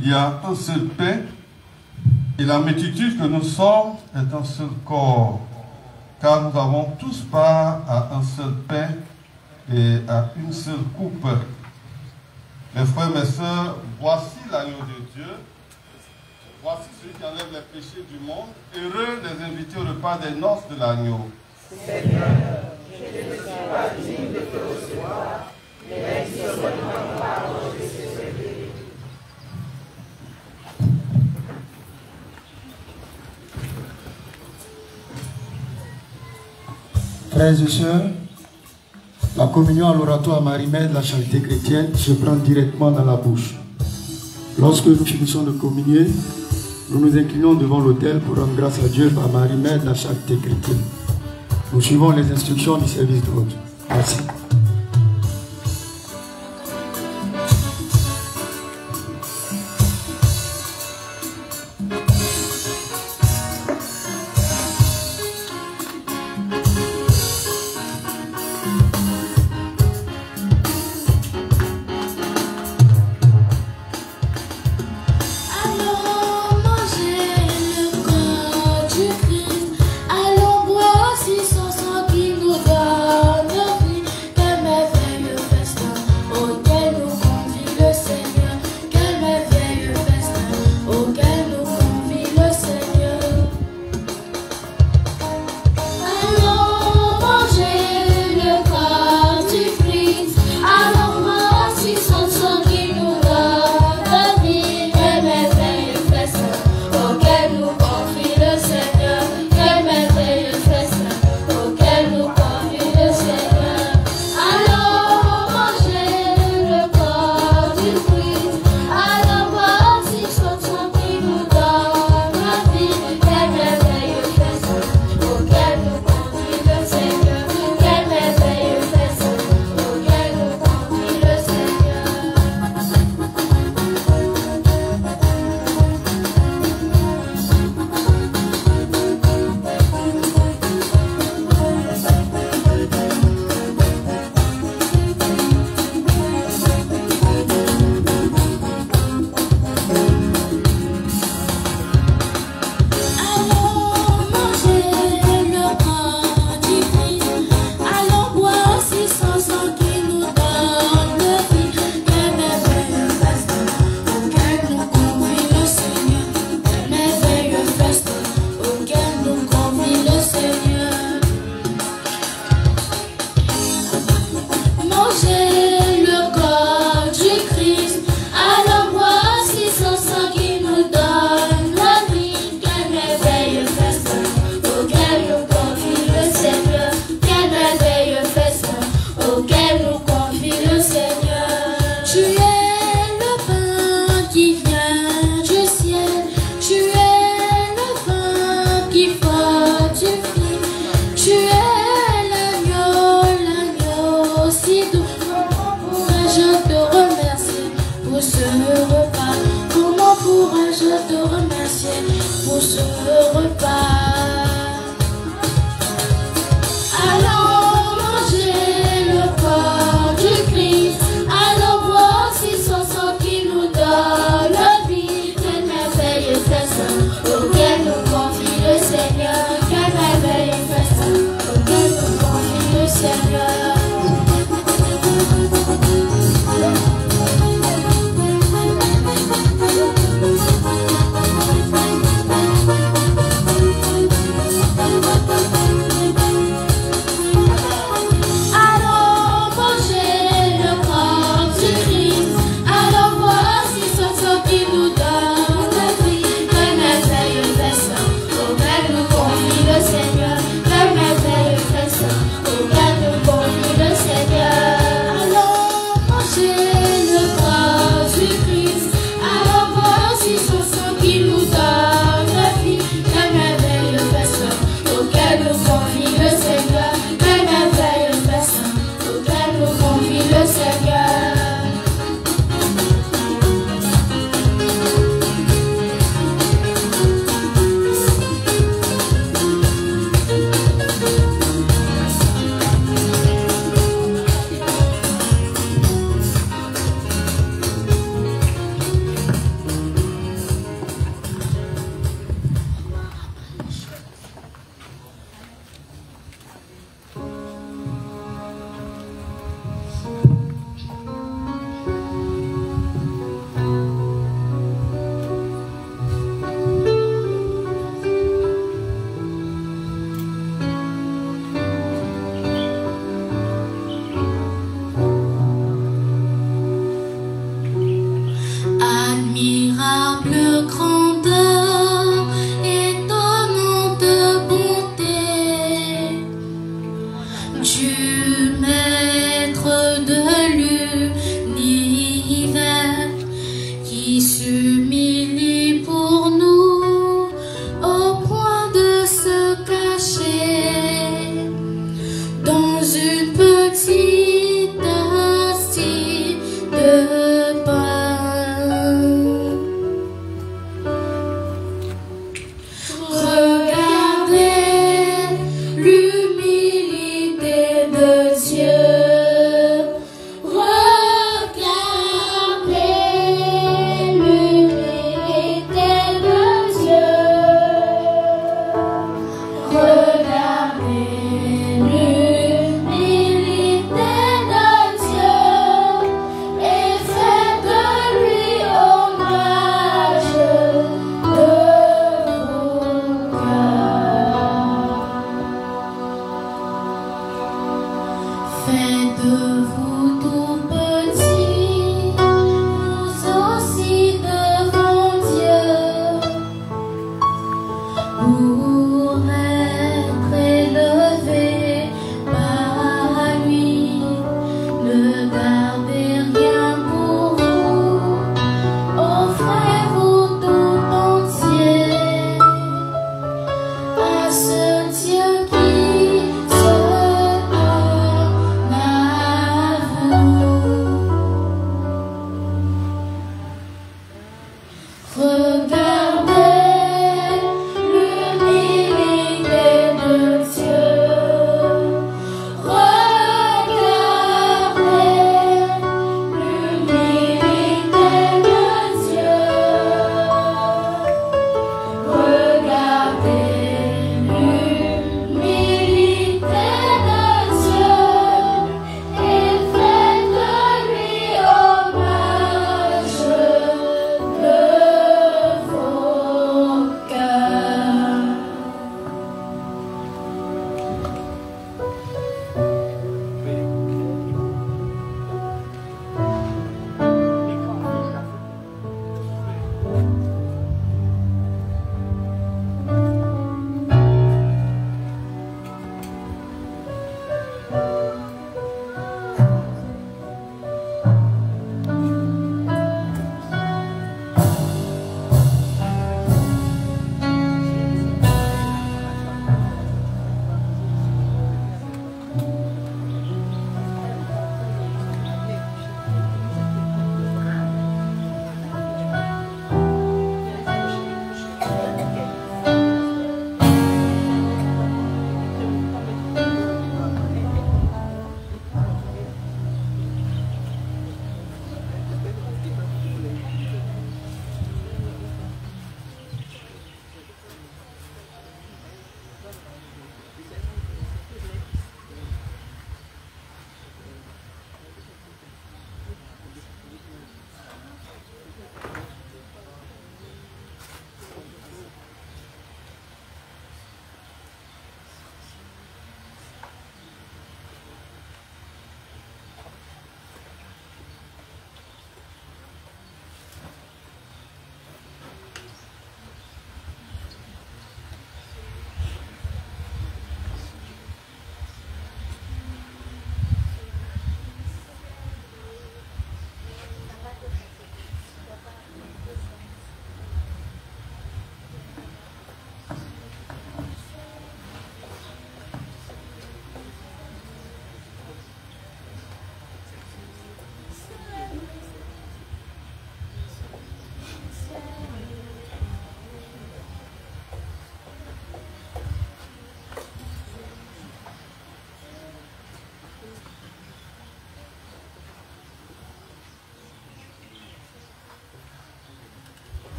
qu'il y a un seul pain et la multitude que nous sommes est un seul corps, car nous avons tous part à un seul pain et à une seule coupe. Mes frères, mes sœurs, voici l'agneau de Dieu. Voici celui qui enlève les péchés du monde. Heureux les invités au repas des noces de l'agneau. Seigneur, je ne suis pas digne de te recevoir, mais dis seulement une parole de ce servir. Frères et sœurs, la communion à l'oratoire Marie-Mère de la Charité chrétienne se prend directement dans la bouche. Lorsque nous finissons de communier, nous nous inclinons devant l'autel pour rendre grâce à Dieu par Marie-Mère de la Charité chrétienne. Nous suivons les instructions du service de l'autre. Merci.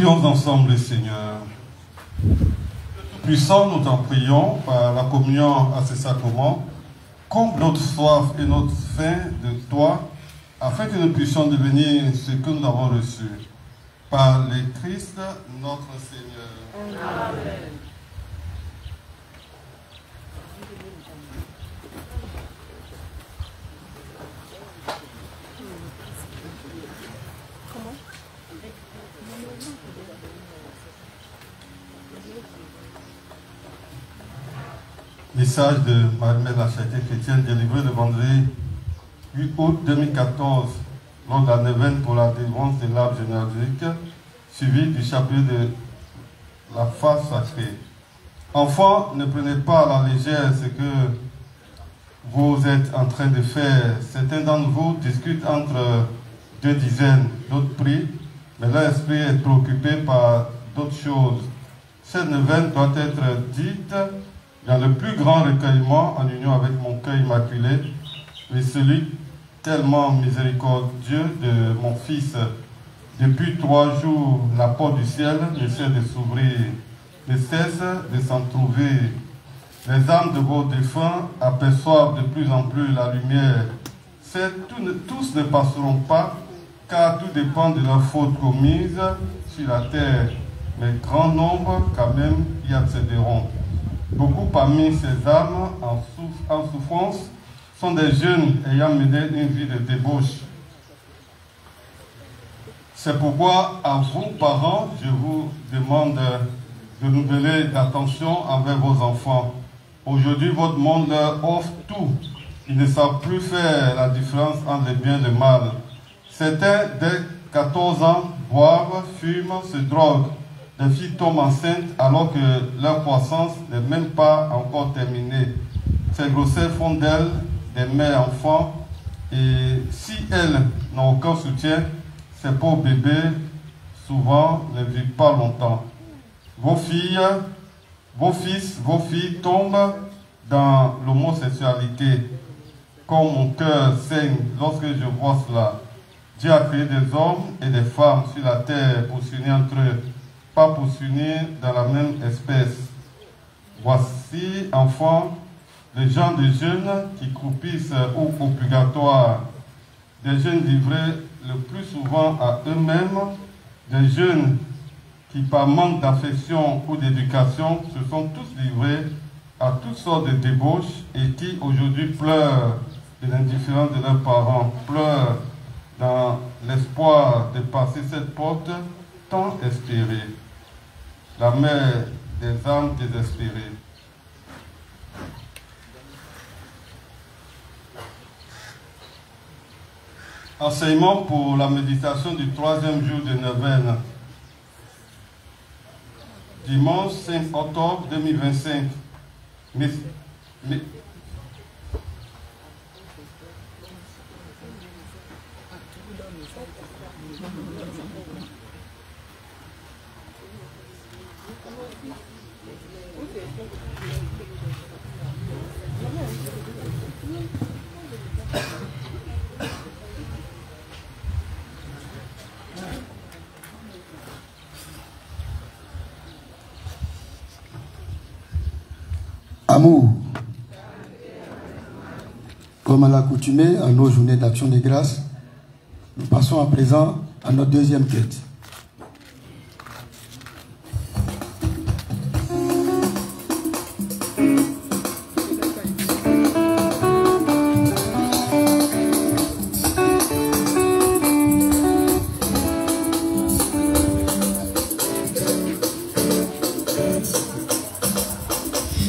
Prions ensemble, Seigneur. Puissant, nous t'en prions par la communion à ces sacrements, comble notre soif et notre faim de toi, afin que nous puissions devenir ce que nous avons reçu. Par le Christ, notre Seigneur. Amen. Message de Marie-Mère de la Charité Chrétienne délivré le vendredi 8 août 2014 lors de la neuvaine pour la délivrance de l'arbre généalogique, suivi du chapelet de la face sacrée. Enfants, ne prenez pas à la légère ce que vous êtes en train de faire. Certains d'entre vous discutent entre deux dizaines, d'autres prient, mais leur esprit est préoccupé par d'autres choses. Cette neuvaine doit être dite dans le plus grand recueillement en union avec mon cœur immaculé, et celui tellement miséricordieux de mon Fils. Depuis 3 jours, la porte du ciel ne cesse de s'ouvrir, ne cesse de s'en trouver. Les âmes de vos défunts aperçoivent de plus en plus la lumière. Tous ne passeront pas, car tout dépend de leurs fautes commises sur la terre, mais grand nombre quand même y accéderont. Beaucoup parmi ces âmes en souffrance sont des jeunes ayant mené une vie de débauche. C'est pourquoi à vous, parents, je vous demande de renouveler l'attention envers vos enfants. Aujourd'hui, votre monde leur offre tout. Ils ne savent plus faire la différence entre le bien et le mal. Certains, dès 14 ans, boivent, fument, se droguent. Les filles tombent enceintes alors que leur croissance n'est même pas encore terminée. Ces grossesses font d'elles des mères enfants et si elles n'ont aucun soutien, ces pauvres bébés souvent ne vivent pas longtemps. Vos filles, vos fils, vos filles tombent dans l'homosexualité. Comme mon cœur saigne lorsque je vois cela. Dieu a créé des hommes et des femmes sur la terre pour s'unir entre eux, pas pour s'unir dans la même espèce. Voici, enfants, les gens de jeunes qui croupissent au purgatoire, des jeunes livrés le plus souvent à eux-mêmes, des jeunes qui, par manque d'affection ou d'éducation, se sont tous livrés à toutes sortes de débauches et qui aujourd'hui pleurent de l'indifférence de leurs parents, pleurent dans l'espoir de passer cette porte tant espérée. La mère des âmes désespérées. Enseignement pour la méditation du 3e jour de neuvaine. Dimanche 5 octobre 2025. Amour. Comme à l'accoutumée, à nos journées d'action de grâce, nous passons à présent à notre deuxième quête.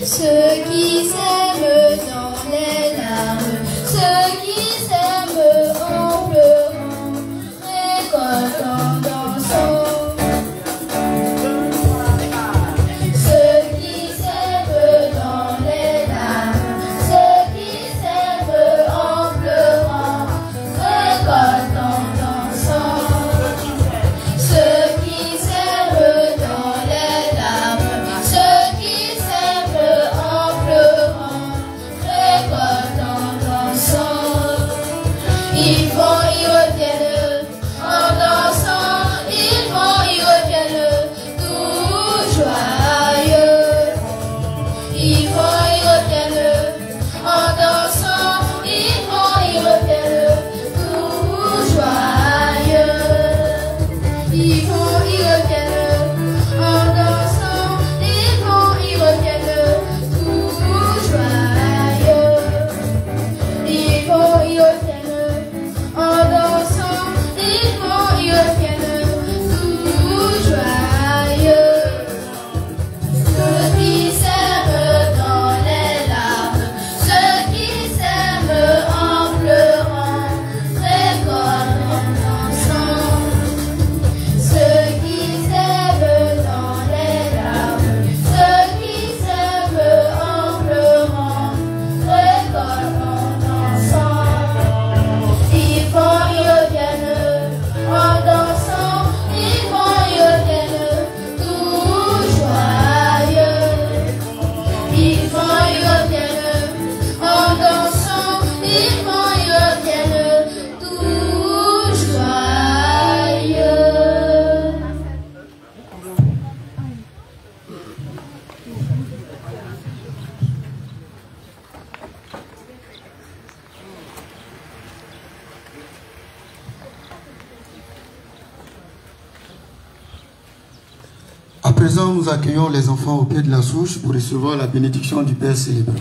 Ceux qui s'aiment dans les larmes, ceux qui s'aiment en pleurant, récoltant dans présent, nous accueillons les enfants au pied de la souche pour recevoir la bénédiction du Père célébrant.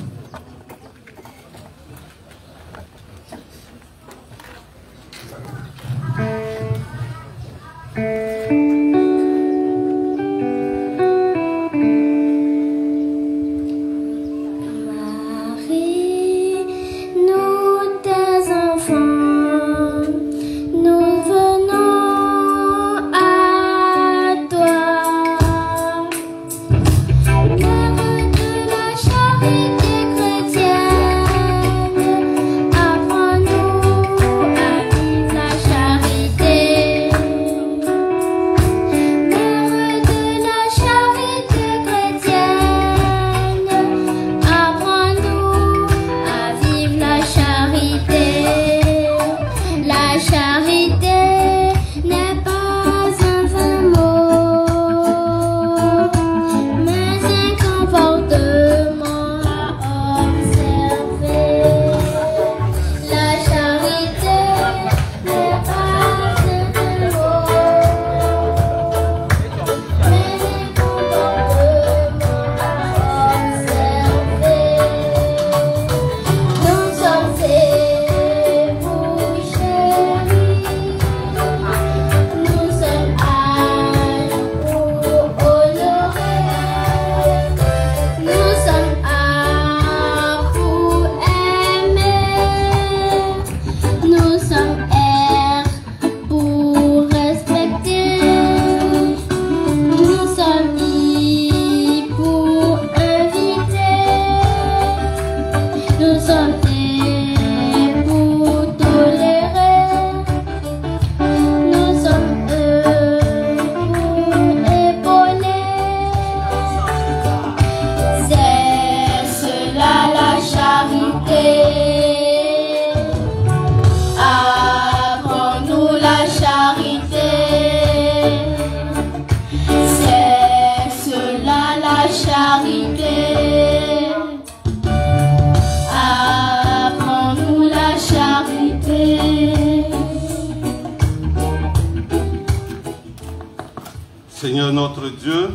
Seigneur notre Dieu,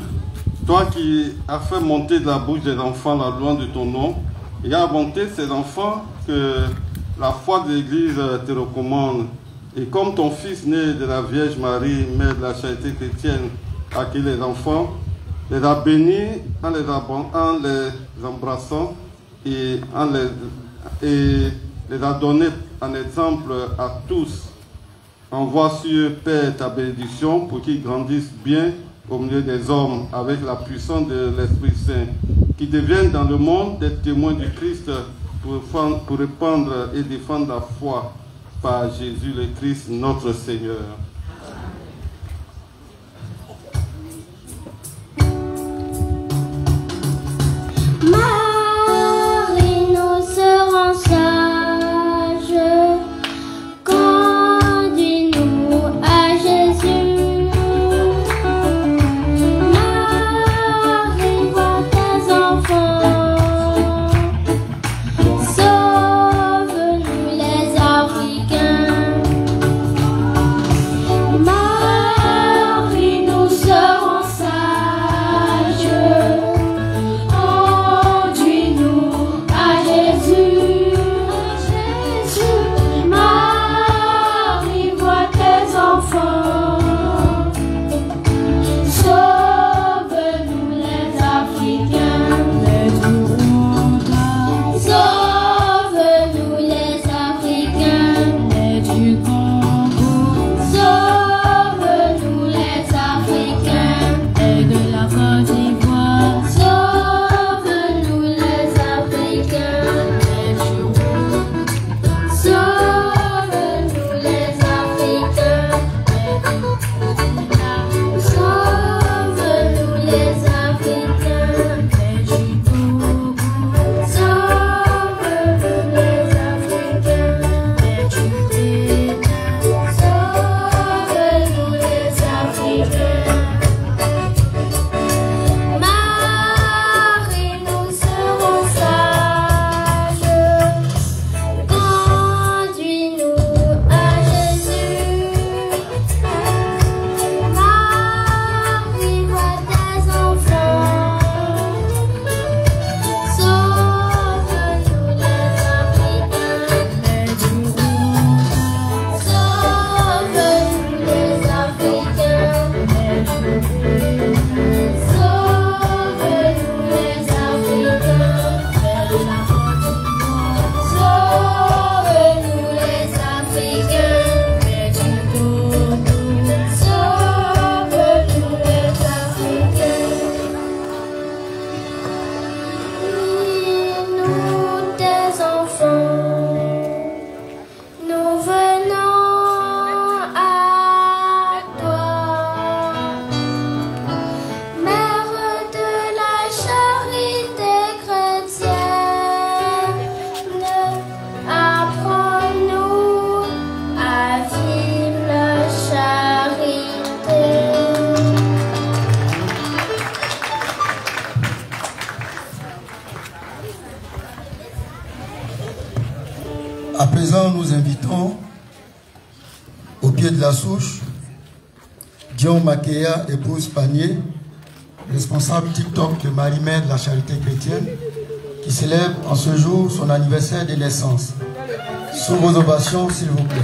toi qui as fait monter de la bouche des enfants la louange de ton nom, et as inventé ces enfants que la foi de l'Église te recommande. Et comme ton Fils né de la Vierge Marie, mère de la charité chrétienne, a accueilli les enfants, les a bénis en les embrassant et les a donnés en exemple à tous. Envoie sur eux, Père, ta bénédiction pour qu'ils grandissent bien au milieu des hommes avec la puissance de l'Esprit Saint, qui deviennent dans le monde des témoins du Christ pour répandre et défendre la foi par Jésus le Christ, notre Seigneur. Marie, nous serons sages. Conduis-nous à Jésus. Marie, vois tes enfants. Sauve-nous les Africains. À présent, nous invitons au pied de la souche Dion Makea, épouse Panier, responsable TikTok de Marie-Mère de la Charité Chrétienne, qui célèbre en ce jour son anniversaire de naissance. Sous vos ovations, s'il vous plaît.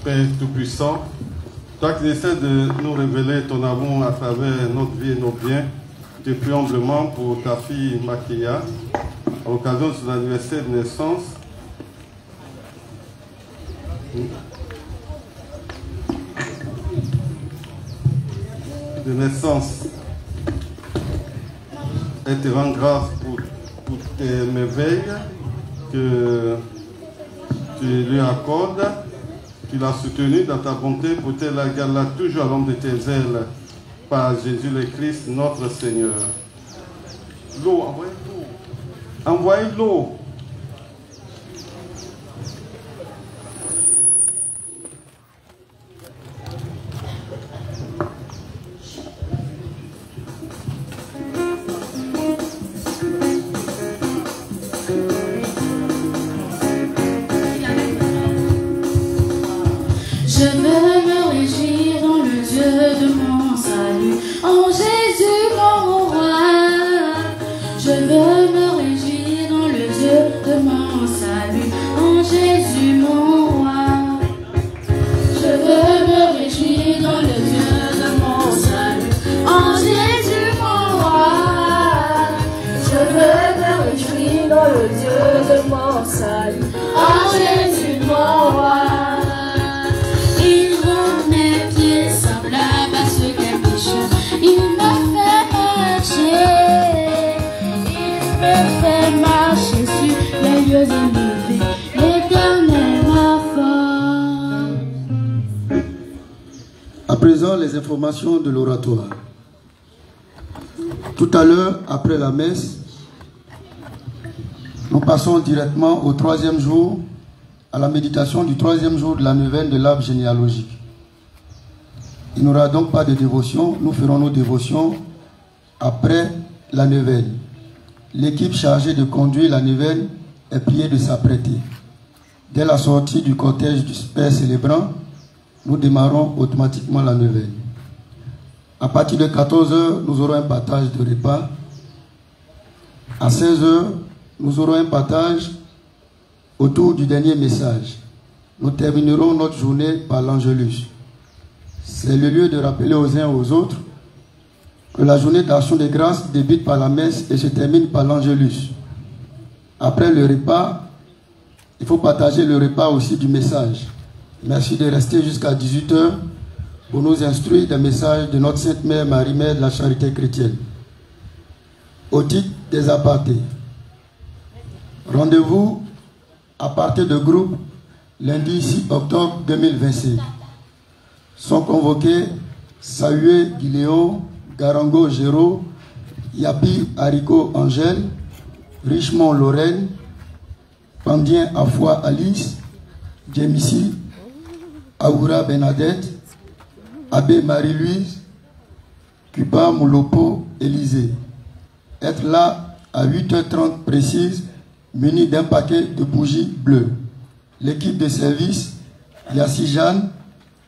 Père Tout-Puissant, toi qui essaies de nous révéler ton amour à travers notre vie et nos biens, je te prie humblement pour ta fille Makea, à l'occasion de son anniversaire de naissance. Elle te rend grâce pour tes merveilles que tu lui accordes. Tu l'as soutenu dans ta bonté pour te la garder toujours à l'ombre de tes ailes par Jésus le Christ, notre Seigneur. L'eau, envoyez l'eau. Envoyez l'eau. Je veux me réjouir dans le Dieu de mon salut, en Jésus mon roi. Je veux me réjouir dans le Dieu de mon salut, en Jésus mon roi. Je veux me réjouir dans le Dieu de mon salut, en Jésus mon roi. Je veux me réjouir dans le Dieu de mon salut, en Jésus mon roi. Marcher sur les lieux élevés, l'Éternel ma force. À présent, les informations de l'oratoire. Tout à l'heure, après la messe, nous passons directement au troisième jour, à la méditation du troisième jour de la neuvaine de l'arbre généalogique. Il n'y aura donc pas de dévotion, nous ferons nos dévotions après la neuvaine. L'équipe chargée de conduire la neuvaine est priée de s'apprêter. Dès la sortie du cortège du Père célébrant, nous démarrons automatiquement la neuvaine. À partir de 14 h, nous aurons un partage de repas. À 16 h, nous aurons un partage autour du dernier message. Nous terminerons notre journée par l'Angélus. C'est le lieu de rappeler aux uns et aux autres que la journée d'action de grâce débute par la messe et se termine par l'Angélus. Après le repas, il faut partager le repas aussi du message. Merci de rester jusqu'à 18 h pour nous instruire des messages de notre Sainte Mère Marie-Mère de la Charité Chrétienne. Au titre des apartés, rendez-vous à partir de groupe lundi 6 octobre 2025. Sont convoqués Sahué Guiléon, Garango Géraud, Yapi Haricot Angèle, Richemont Lorraine, Pandien Afoi Alice, Djemissi Aoura Bernadette, Abbé Marie-Louise, Cuba Moulopo Élysée. Être là à 8 h 30 précise, muni d'un paquet de bougies bleues. L'équipe de service, Yassi Jeanne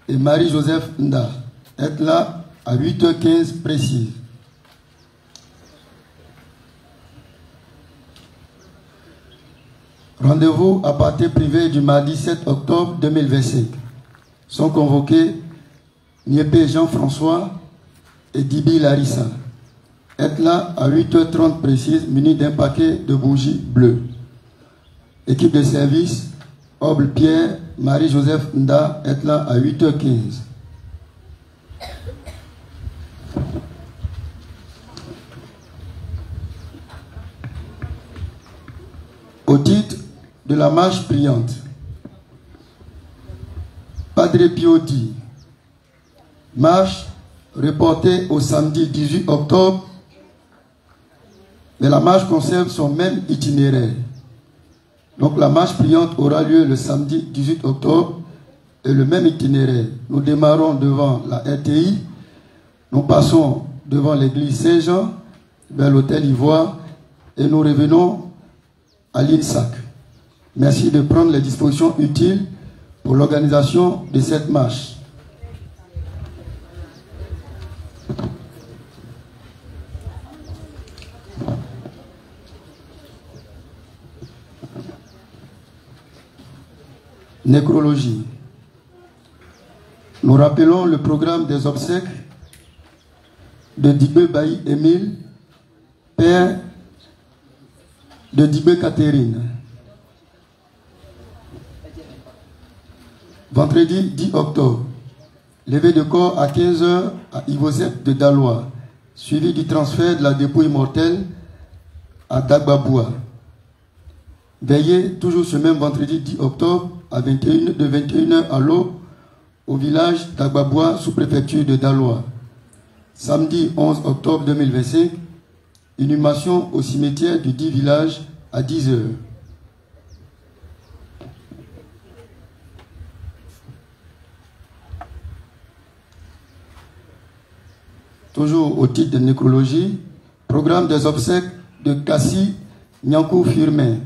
et Marie-Joseph Nda. Être là à 8 h 15 précise. Rendez-vous à partir privé du mardi 7 octobre 2025. Sont convoqués Niépé Jean-François et Dibi Larissa. Être là à 8h30 précise, muni d'un paquet de bougies bleues. Équipe de service, Oble Pierre, Marie-Joseph Nda, être là à 8h15. Au titre de la marche priante, Padre Pio dit, marche reportée au samedi 18 octobre, mais la marche conserve son même itinéraire. Donc la marche priante aura lieu le samedi 18 octobre et le même itinéraire. Nous démarrons devant la RTI, nous passons devant l'église Saint-Jean, vers l'hôtel Ivoire et nous revenons à l'INSAC. Merci de prendre les dispositions utiles pour l'organisation de cette marche. Nécrologie. Nous rappelons le programme des obsèques de Dibé Bailly Émile, père de Dibé Catherine. Vendredi 10 octobre, levée de corps à 15h à Ivosep de Dalois, suivi du transfert de la dépouille mortelle à Dagbaboua. Veillez toujours ce même vendredi 10 octobre à de 21h à l'aube au village d'Agbaboua, sous-préfecture de Dalois. Samedi 11 octobre 2025, inhumation au cimetière du dit village à 10h. Toujours au titre de nécrologie, programme des obsèques de Kassi Nyankou Firmin,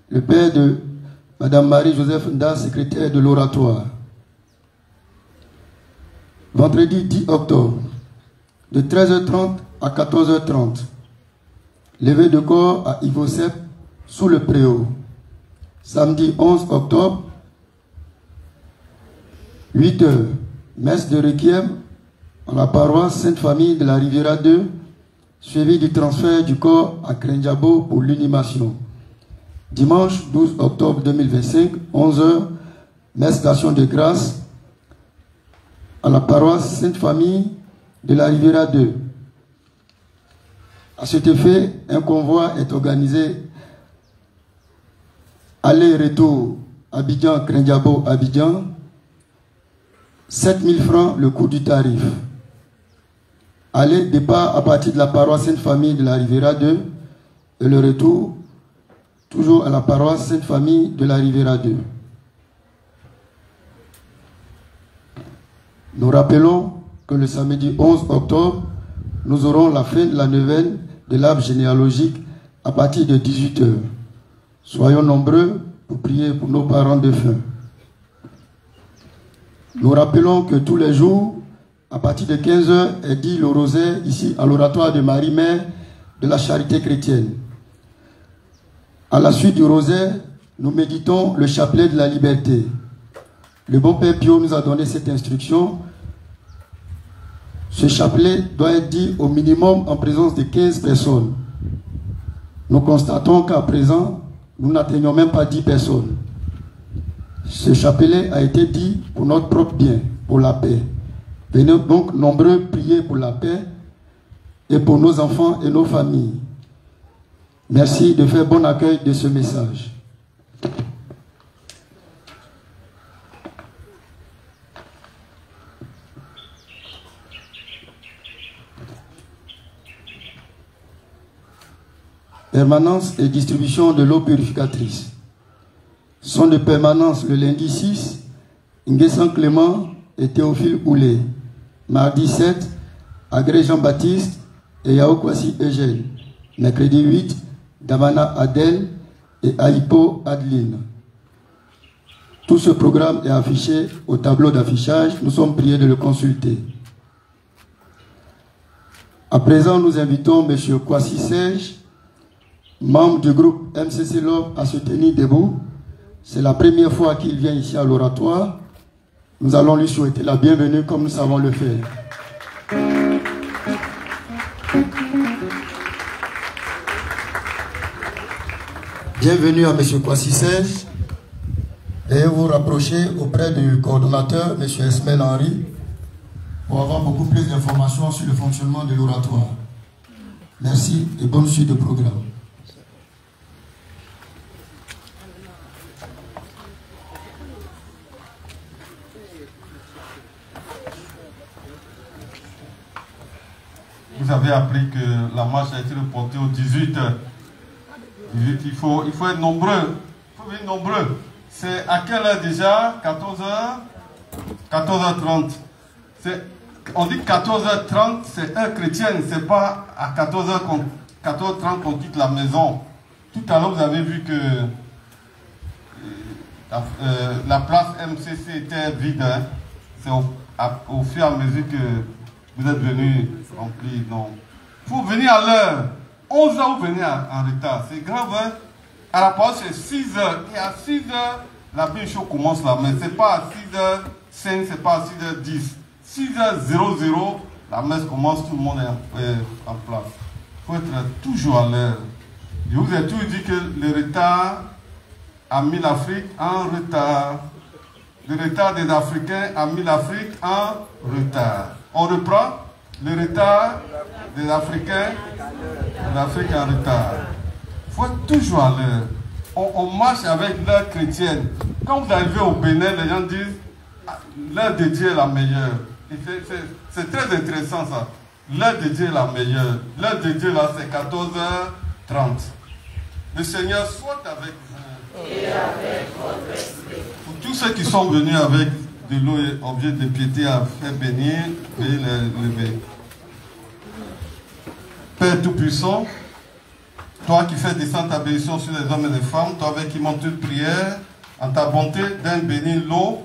le père de Madame Marie-Joseph Nda, secrétaire de l'oratoire. Vendredi 10 octobre, de 13h30 à 14h30, levée de corps à Ivosep sous le préau. Samedi 11 octobre, 8h, messe de requiem à la paroisse Sainte-Famille de la Riviera 2, suivi du transfert du corps à Krenjabo pour l'inhumation. Dimanche 12 octobre 2025, 11h, messe d'action de grâce à la paroisse Sainte-Famille de la Riviera 2. À cet effet, un convoi est organisé aller-retour Abidjan-Krenjabo-Abidjan, 7 000 francs le coût du tarif. Aller, départ à partir de la paroisse Sainte-Famille de la Riviera 2 et le retour toujours à la paroisse Sainte-Famille de la Riviera 2. Nous rappelons que le samedi 11 octobre, nous aurons la fin de la neuvaine de l'arbre généalogique à partir de 18h. Soyons nombreux pour prier pour nos parents défunts. Nous rappelons que tous les jours, à partir de 15h, est dit le rosaire ici à l'oratoire de Marie-Mère de la Charité chrétienne. À la suite du rosaire, nous méditons le chapelet de la liberté. Le bon Père Pio nous a donné cette instruction. Ce chapelet doit être dit au minimum en présence de 15 personnes. Nous constatons qu'à présent, nous n'atteignons même pas 10 personnes. Ce chapelet a été dit pour notre propre bien, pour la paix. Venez donc nombreux prier pour la paix et pour nos enfants et nos familles. Merci de faire bon accueil de ce message. Permanence et distribution de l'eau purificatrice. Sont de permanence le lundi 6, Nguessan Clément et Théophile Oulé. Mardi 7, Agré Jean-Baptiste et Yaokwasi Eugène. Mercredi 8, Damana Adèle et Aïpo Adeline. Tout ce programme est affiché au tableau d'affichage. Nous sommes priés de le consulter. À présent, nous invitons M. Kwasi Serge membre du groupe MCC Love, à se tenir debout. C'est la première fois qu'il vient ici à l'oratoire. Nous allons lui souhaiter la bienvenue comme nous savons le faire. Bienvenue à M. Kwasi Serge. Et vous rapprochez auprès du coordonnateur, M. Esmel Henry, pour avoir beaucoup plus d'informations sur le fonctionnement de l'oratoire. Merci et bonne suite de programme. Vous avez appris que la marche a été reportée au 18. Il faut être nombreux. Il faut être nombreux. C'est à quelle heure déjà? 14h? 14h30. On dit 14h30, c'est heure chrétienne. C'est pas à 14h30 qu'on quitte la maison. Tout à l'heure, vous avez vu que la place MCC était vide. Hein. C'est au fur et à mesure que vous êtes venus remplir. Non. Il faut venir à l'heure. 11h, vous venez en retard. C'est grave. Hein? À la pause, c'est 6h. Et à 6h, la biche commence là. Mais ce n'est pas à 6h5, ce n'est pas à 6h10. 6h00, la messe commence, tout le monde est en place. Il faut être toujours à l'heure. Je vous ai toujours dit que le retard a mis l'Afrique en retard. Le retard des Africains a mis l'Afrique en retard. On reprend le retard des Africains, l'Afrique en retard. Il faut être toujours à l'heure. On marche avec l'heure chrétienne. Quand vous arrivez au Bénin, les gens disent l'heure de Dieu est la meilleure. C'est très intéressant ça. L'heure de Dieu est la meilleure. L'heure de Dieu là, c'est 14h30. Le Seigneur soit avec vous. Et avec votre esprit. Pour tous ceux qui sont venus avec de l'eau et objet de piété à faire bénir, veuillez les lever. Père Tout-Puissant, toi qui fais descendre ta bénédiction sur les hommes et les femmes, toi avec qui monte une prière, en ta bonté, donne bénir l'eau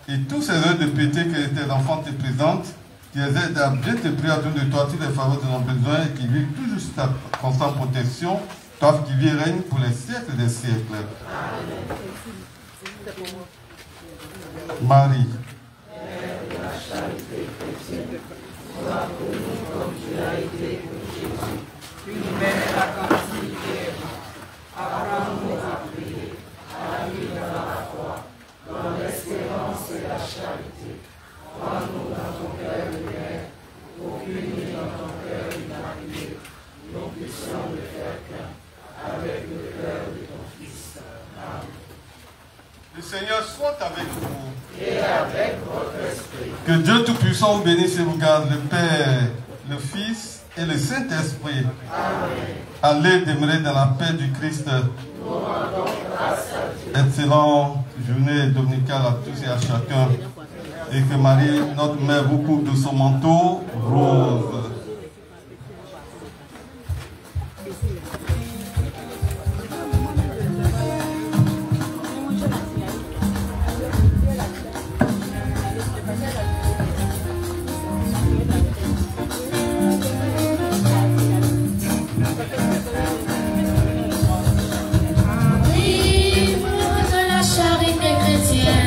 et tous ces heures de piété que tes enfants te présentent, qui les aident à bien te prier autour de toi, toutes les faveurs de nos besoins et qui vivent toujours sur ta constante protection, toi qui vis et règne pour les siècles des siècles. Marie. Le Seigneur soit avec vous. Et avec votre esprit. Que Dieu Tout-Puissant bénisse et vous garde, le Père, le Fils et le Saint-Esprit. Amen. Allez demeurer dans la paix du Christ. Nous rendons grâce à Dieu. Excellente journée dominicale à tous et à chacun. Et que Marie, notre mère, vous couvre de son manteau rose. La charité chrétienne.